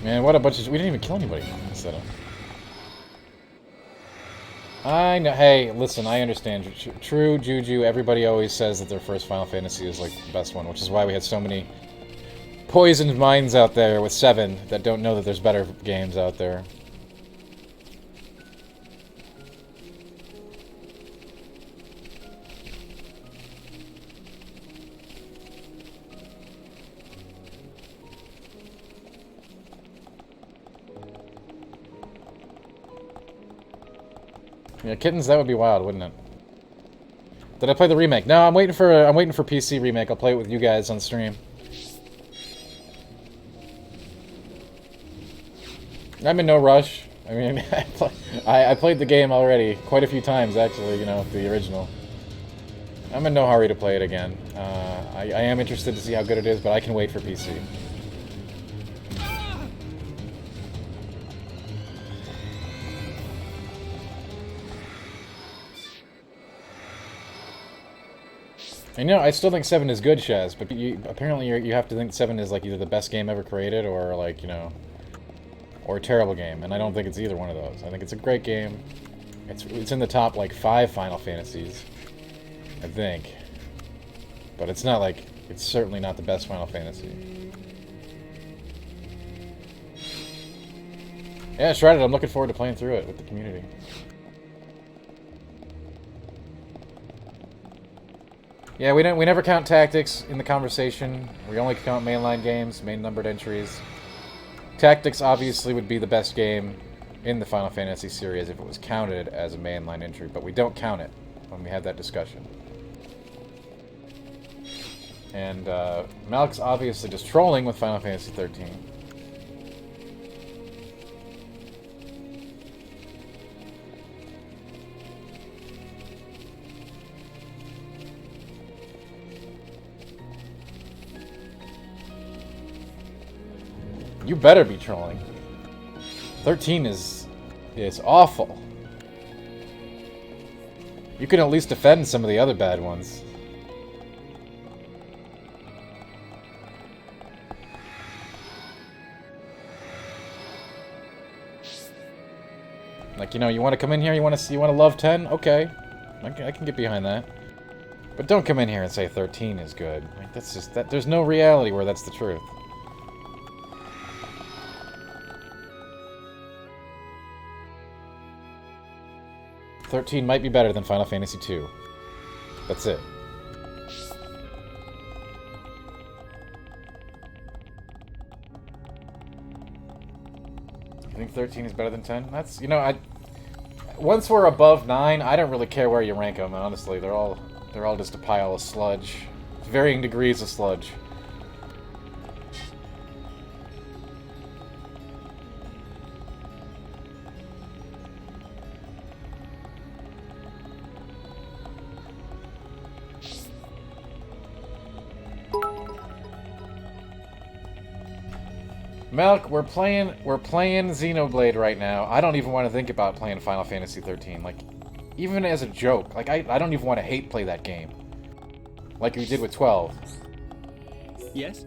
Man, what a bunch of... We didn't even kill anybody in this setup. I know... Hey, listen, I understand. True, Juju, everybody always says that their first Final Fantasy is, like, the best one, which is why we had so many poisoned minds out there with 7 that don't know that there's better games out there. Yeah, Kittens, that would be wild, wouldn't it? Did I play the remake? No, I'm waiting for PC remake. I'll play it with you guys on stream. I'm in no rush. I mean, I played the game already quite a few times, actually, you know, the original. I'm in no hurry to play it again. I am interested to see how good it is, but I can wait for PC. And, you know, I still think 7 is good, Shaz, but apparently you have to think 7 is, like, either the best game ever created or, like, you know, or a terrible game, and I don't think it's either one of those. I think it's a great game. It's in the top, like, 5 Final Fantasies, I think. But it's not, like, it's certainly not the best Final Fantasy. Yeah, Shredded, I'm looking forward to playing through it with the community. Yeah, we never count tactics in the conversation. We only count mainline games, main numbered entries. Tactics obviously would be the best game in the Final Fantasy series if it was counted as a mainline entry, but we don't count it when we had that discussion. And Malik's obviously just trolling with Final Fantasy 13. You better be trolling. 13 is awful. You can at least defend some of the other bad ones. Like, you know, you want to come in here, you want to love 10? Okay. I can get behind that. But don't come in here and say 13 is good. Like, that's just that there's no reality where that's the truth. "13 might be better than Final Fantasy II. That's it. You think 13 is better than 10? That's, you know, once we're above 9, I don't really care where you rank them, honestly. They're all just a pile of sludge. Varying degrees of sludge. Melk, we're playing Xenoblade right now. I don't even want to think about playing Final Fantasy 13. Like, even as a joke. Like, I don't even want to hate play that game. Like we did with 12. Yes?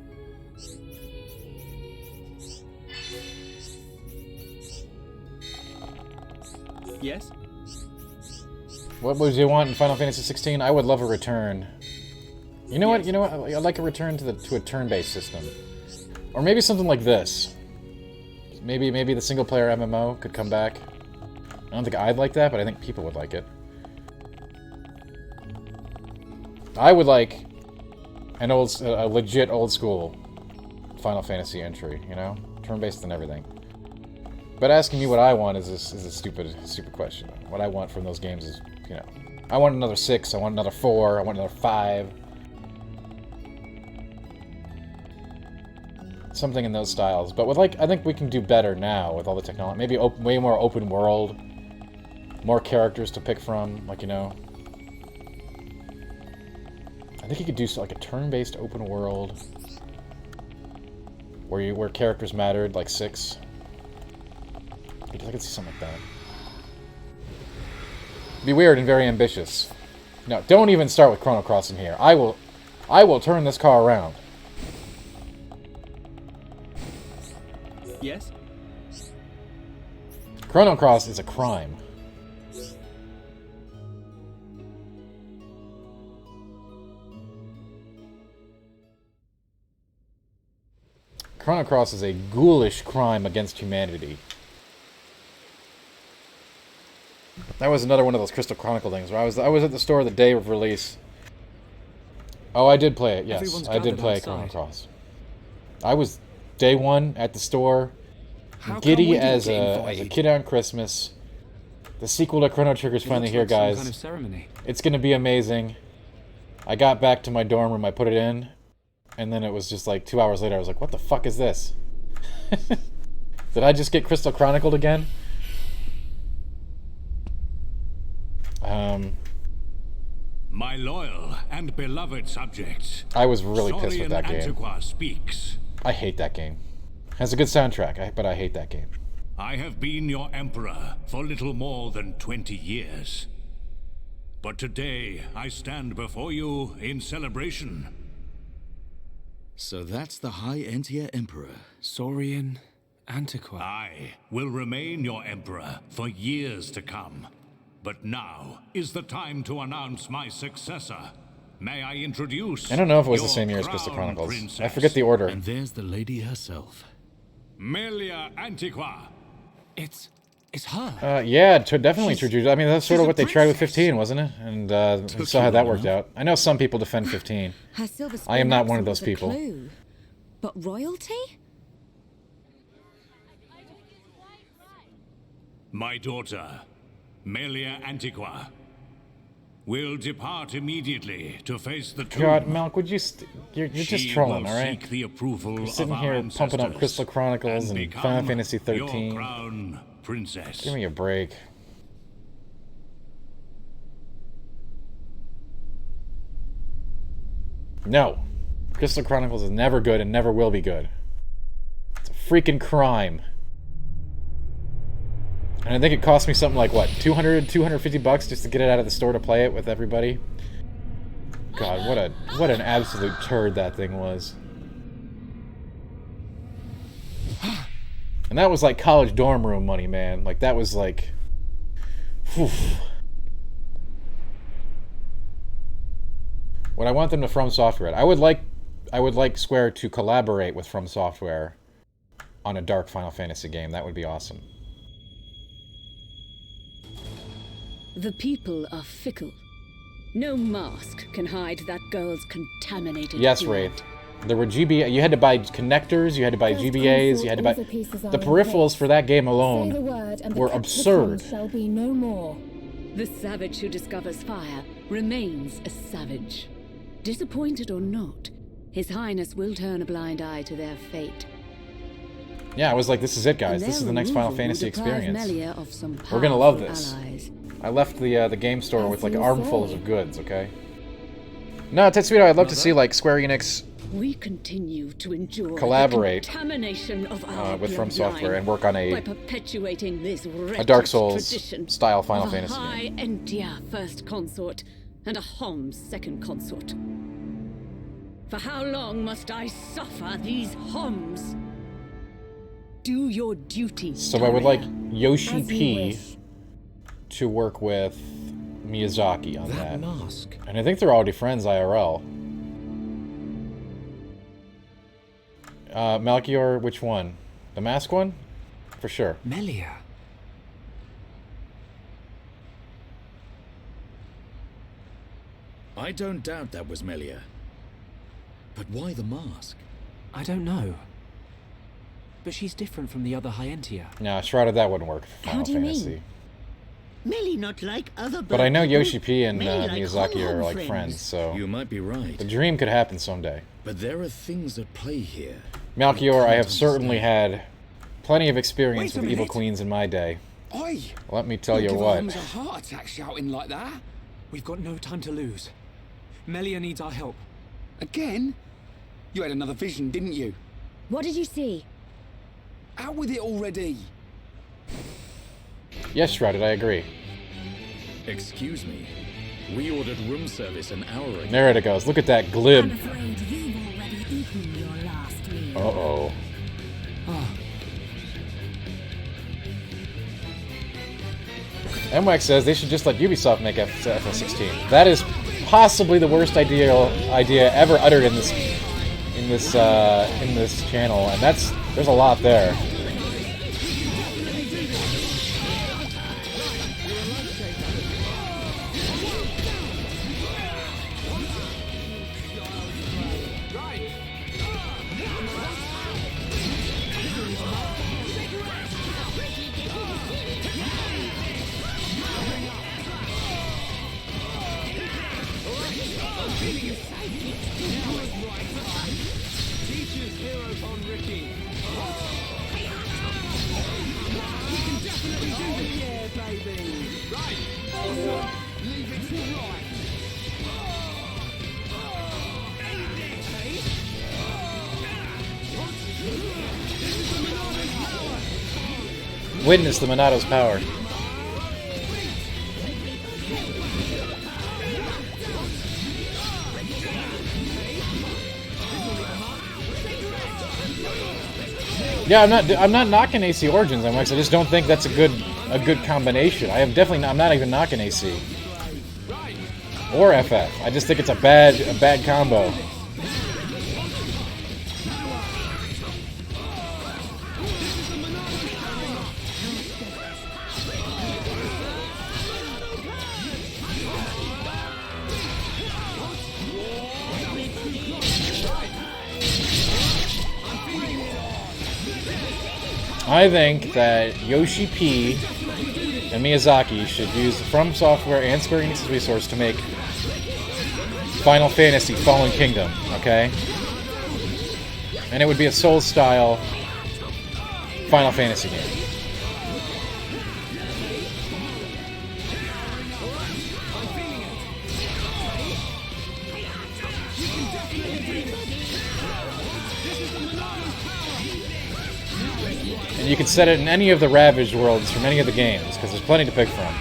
Yes? What would you want in Final Fantasy 16? I would love a return. You know what? You know what? I'd like a return to a turn-based system. Or maybe something like this. Maybe the single-player MMO could come back. I don't think I'd like that, but I think people would like it. I would like a legit old-school Final Fantasy entry, you know? Turn-based and everything. But asking me what I want is a stupid question. What I want from those games is, you know... I want another 6, I want another 4, I want another 5... Something in those styles, but with I think we can do better now with all the technology. Maybe way more open world, more characters to pick from. Like, you know, I think you could do like a turn-based open world where characters mattered, like 6. I could see something like that. It'd be weird and very ambitious. No, don't even start with Chrono Cross in here. I will turn this car around. Yes? Chrono Cross is a crime. Chrono Cross is a ghoulish crime against humanity. That was another one of those Crystal Chronicle things where I was at the store the day of release. Oh, I did play it, yes. I did play Chrono Cross. I was day one at the store, giddy as a kid on Christmas. The sequel to Chrono Trigger's finally here, guys. Some kind of ceremony. It's gonna be amazing. I got back to my dorm room, I put it in, and then it was just like 2 hours later, I was like, what the fuck is this? Did I just get Crystal Chronicled again? My loyal and beloved subjects. I was really pissed with that game. Antiqua speaks. I hate that game. It has a good soundtrack, but I hate that game. I have been your emperor for little more than 20 years. But today, I stand before you in celebration. So that's the High Entia Emperor, Saurian Antiqua. I will remain your emperor for years to come. But now is the time to announce my successor. May I introduce... I don't know if it was the same year as Crystal Chronicles. Princess. I forget the order. And there's the lady herself. Melia Antiqua. It's her. Yeah, definitely introduced. I mean, that's sort of what they tried with 15, wasn't it? And we saw how that worked out. I know some people defend 15. I am not one of those people. But royalty? My daughter, Melia Antiqua, will depart immediately to face the tomb. God, Malk, would you... You're just trolling, alright? The approval You're sitting here pumping up Crystal Chronicles and Final Fantasy 13. Your crown princess. Give me a break. No. Crystal Chronicles is never good and never will be good. It's a freaking crime. And I think it cost me something like, what, 250 bucks just to get it out of the store to play it with everybody? God, what an absolute turd that thing was. And that was like college dorm room money, man. Like, that was like... Whew. What I want them to From Software. I would like Square to collaborate with From Software on a dark Final Fantasy game. That would be awesome. The people are fickle. No mask can hide that girl's contaminated Yes, blood. Wraith. There were GBA. You had to buy connectors. You had to buy GBAs. You had to buy the peripherals for that game alone were absurd. Shall be no more. The savage who discovers fire remains a savage. Disappointed or not, His Highness will turn a blind eye to their fate. Yeah, I was like, this is it, guys. This is the next Final Fantasy experience. We're gonna love this. Allies. I left the game store with like armfuls of goods, okay? No, Tetsuito, I'd love to see like Square Enix We continue to enjoy collaborate the contamination of our with From bloodline Software and work on by perpetuating this a Dark Souls tradition style Final of a Fantasy high game. Entia first consort and a Homs second consort. For how long must I suffer these Homs? Do your duty. So I would like Yoshi P to work with Miyazaki on that. Mask. And I think they're already friends IRL. Melchior, which one? The mask one? For sure. Melia. I don't doubt that was Melia. But why the mask? I don't know. But she's different from the other Hyentia. Nah, Shrouded, that wouldn't work for Final How do you Fantasy. mean? Melly not like other But I know people. Yoshi P and Melly like Miyazaki are home like friends, so... You might be right. The dream could happen someday. But there are things at play here. Melchior, I have certainly had plenty of experience Wait a with evil minute. queens in my day. Oi! Let me tell You'll you give what. Holmes a heart attack shouting like that. We've got no time to lose. Melia needs our help. Again? You had another vision, didn't you? What did you see? Out with it already. Yes, Shrouded, I agree. Excuse me. We ordered room service an hour ago. There it goes. Look at that glib. Afraid you've already eaten your last meal. Uh-oh. MWAX says they should just let Ubisoft make FF16. That is possibly the worst idea ever uttered in this channel, and there's a lot there. Witness the Monato's power. Yeah, I'm not knocking AC Origins, I just don't think that's a good combination. I'm not even knocking AC or FF. I just think it's a bad combo. I think that Yoshi P and Miyazaki should use From Software and Square Enix's resource to make Final Fantasy Fallen Kingdom, okay? And it would be a Souls-style Final Fantasy game. you can set it in any of the Ravaged worlds from any of the games, because there's plenty to pick from.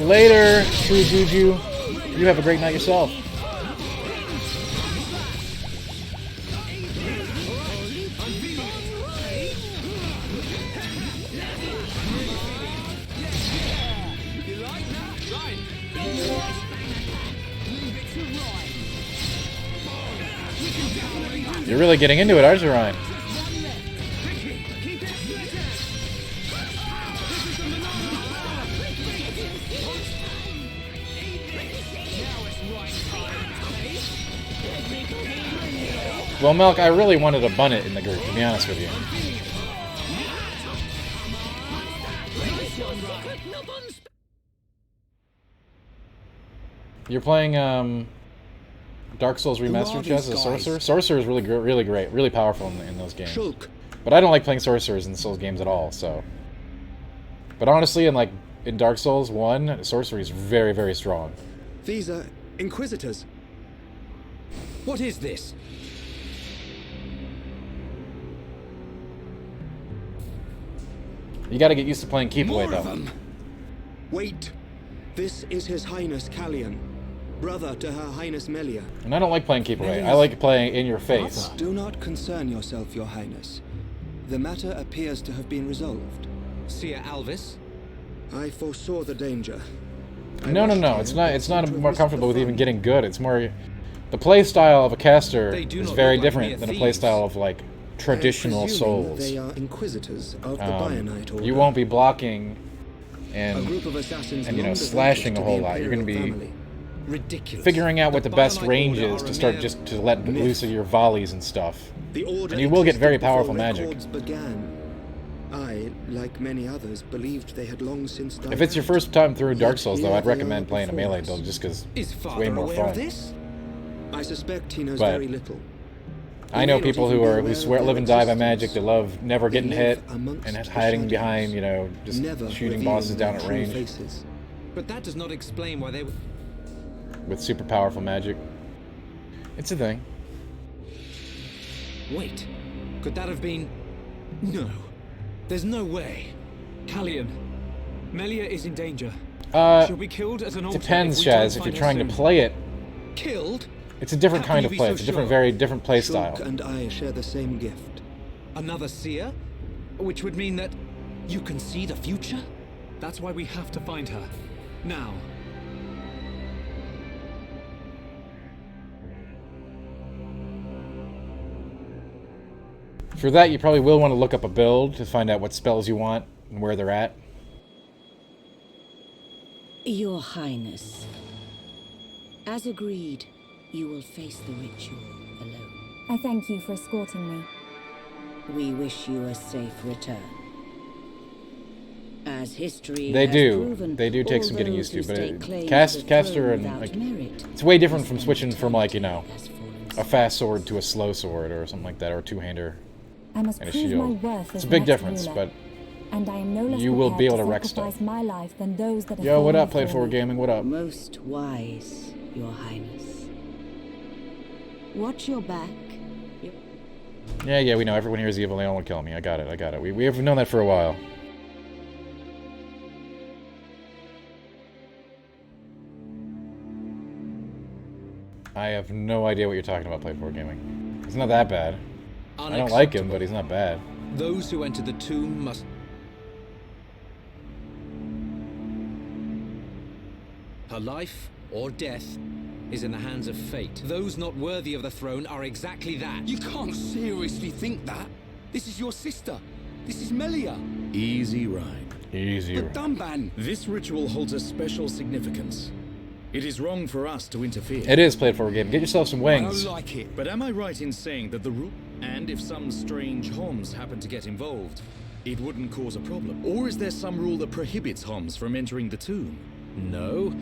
Later, True Juju. You have a great night yourself. You're really getting into it, aren't you, Ryan? Well, Milk, I really wanted to bun it in the group, to be honest with you. You're playing Dark Souls Remastered, Chess, as a Sorcerer? Sorcerer is really great, really powerful in those games. But I don't like playing Sorcerers in the Souls games at all, so... But honestly, in Dark Souls 1, Sorcery is very, very strong. These are Inquisitors. What is this? You gotta get used to playing Keep Away, though. Wait. This is His Highness Callian, brother to Her Highness Melia. And I don't like playing Keep Away. I like playing in your face. Do not concern yourself, Your Highness. The matter appears to have been resolved. Seer Alvis? I foresaw the danger. No. It's not more comfortable with even getting good. It's more... The playstyle of a caster is very different than a playstyle of, like, traditional Souls. They are Inquisitors of the Bionite Order. You won't be blocking and, A group of assassins you know, slashing a whole lot. You're going to be ridiculous. Figuring out what the best range is to start just to let loose of your volleys and stuff. And you will get very powerful magic. I, like many others, believed they had long since died. If it's your first time through Dark Souls, though, I'd recommend playing a melee build just because it's way more fun. I suspect he knows very little. I know people who live and die by magic. They love never getting hit and hiding behind, you know, just shooting bosses down at range. But that does not explain why they were... With super powerful magic. It's a thing. Wait, could that have been... No, there's no way. Callian, Melia is in danger. She'll be killed at an altar. Depends, Shaz. If you're trying to play it... Killed? It's a different kind of play. It's a very different play style. and I share the same gift. Another seer? Which would mean that you can see the future? That's why we have to find her. Now. For that, you probably will want to look up a build to find out what spells you want and where they're at. Your Highness, as agreed, you will face the ritual alone. I thank you for escorting me. We wish you a safe return. As history They has do. proven, They do take all some getting those used to, who but stake claim to the caster throne and without like merit it's way different from switching from like, you know, a fast sword to a slow sword or something like that, or a two-hander I must and a prove my shield. worth It's as a big the next difference, ruler, but and I am no less you will be able to prepared wreck sacrifice stuff. my life than those that have Yo, what fallen up, Play before 4 me. Gaming? What up? Most wise, Your Highness. Watch your back. Yeah, we know. Everyone here is evil. They all want to kill me. I got it. We have known that for a while. I have no idea what you're talking about, Play 4 Gaming. It's not that bad. I don't like him, but he's not bad. Those who enter the tomb must... Her life, or death, is in the hands of fate. Those not worthy of the throne are exactly that. You can't seriously think that. This is your sister. This is Melia. Easy, Ryan. Easy, But Dunban. This ritual holds a special significance. It is wrong for us to interfere. It is Play 4 Gaming. Get yourself some wings. I don't like it. But am I right in saying that the rule... And if some strange Homs happen to get involved, it wouldn't cause a problem? Or is there some rule that prohibits Homs from entering the tomb? No?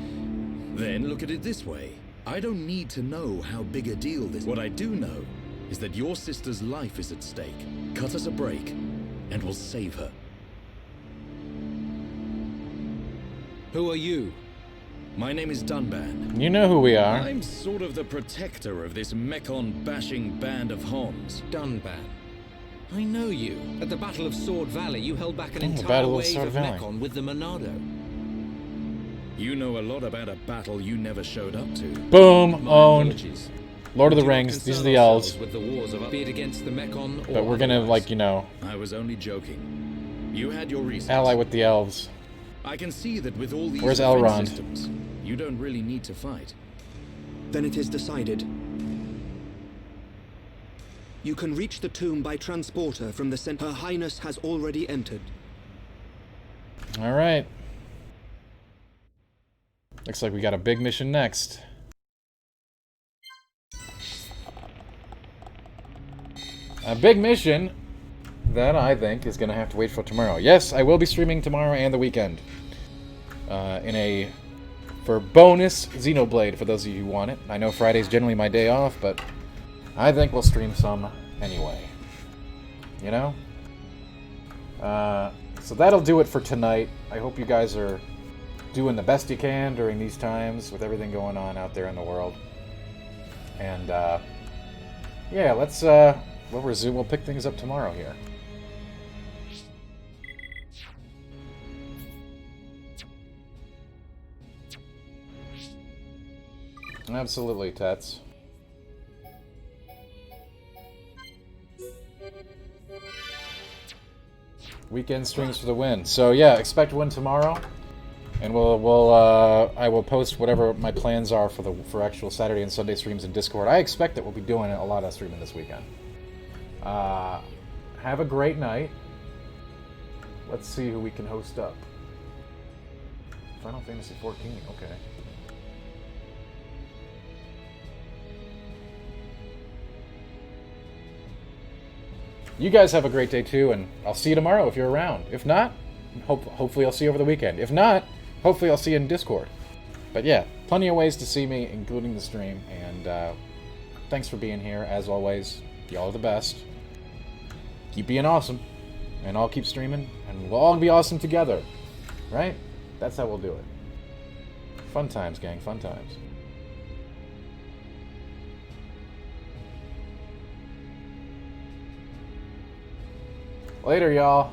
Then look at it this way. I don't need to know how big a deal this... What I do know is that your sister's life is at stake. Cut us a break, and will save her. Who are you? My name is Dunban. You know who we are. I'm sort of the protector of this Mekon-bashing band of Homs. Dunban. I know you. At the Battle of Sword Valley, you held back an The entire Battle of wave Sword of Valley. Mekon with the Monado. You know a lot about a battle you never showed up to. Boom, My owned. apologies. Lord of We the do not Rings, these are concern the elves. ourselves with the wars of be it against the Mekon or But we're gonna, otherwise. like, you know, I was only joking. You had your reasons. ally with the elves. I can see that with all these Where's defense Elrond? systems, you don't really need to fight. Then it is decided. You can reach the tomb by transporter from the center. Her Highness has already entered. Alright. Looks like we got a big mission next. A big mission that I think is going to have to wait for tomorrow. Yes, I will be streaming tomorrow and the weekend. For bonus Xenoblade, for those of you who want it. I know Friday's generally my day off, but I think we'll stream some anyway. You know? So that'll do it for tonight. I hope you guys are doing the best you can during these times with everything going on out there in the world. And, yeah, let's, we'll resume. We'll pick things up tomorrow here. Absolutely, Tats. Weekend streams for the win. So yeah, expect one tomorrow, and I will post whatever my plans are for actual Saturday and Sunday streams in Discord. I expect that we'll be doing a lot of streaming this weekend. Have a great night. Let's see who we can host up. Final Fantasy 14. Okay. You guys have a great day too, and I'll see you tomorrow if you're around. If not, hopefully I'll see you over the weekend. If not, hopefully I'll see you in Discord. But yeah, plenty of ways to see me, including the stream, and thanks for being here, as always. Y'all are the best. Keep being awesome, and I'll keep streaming, and we'll all be awesome together. Right? That's how we'll do it. Fun times, gang, fun times. Later, y'all.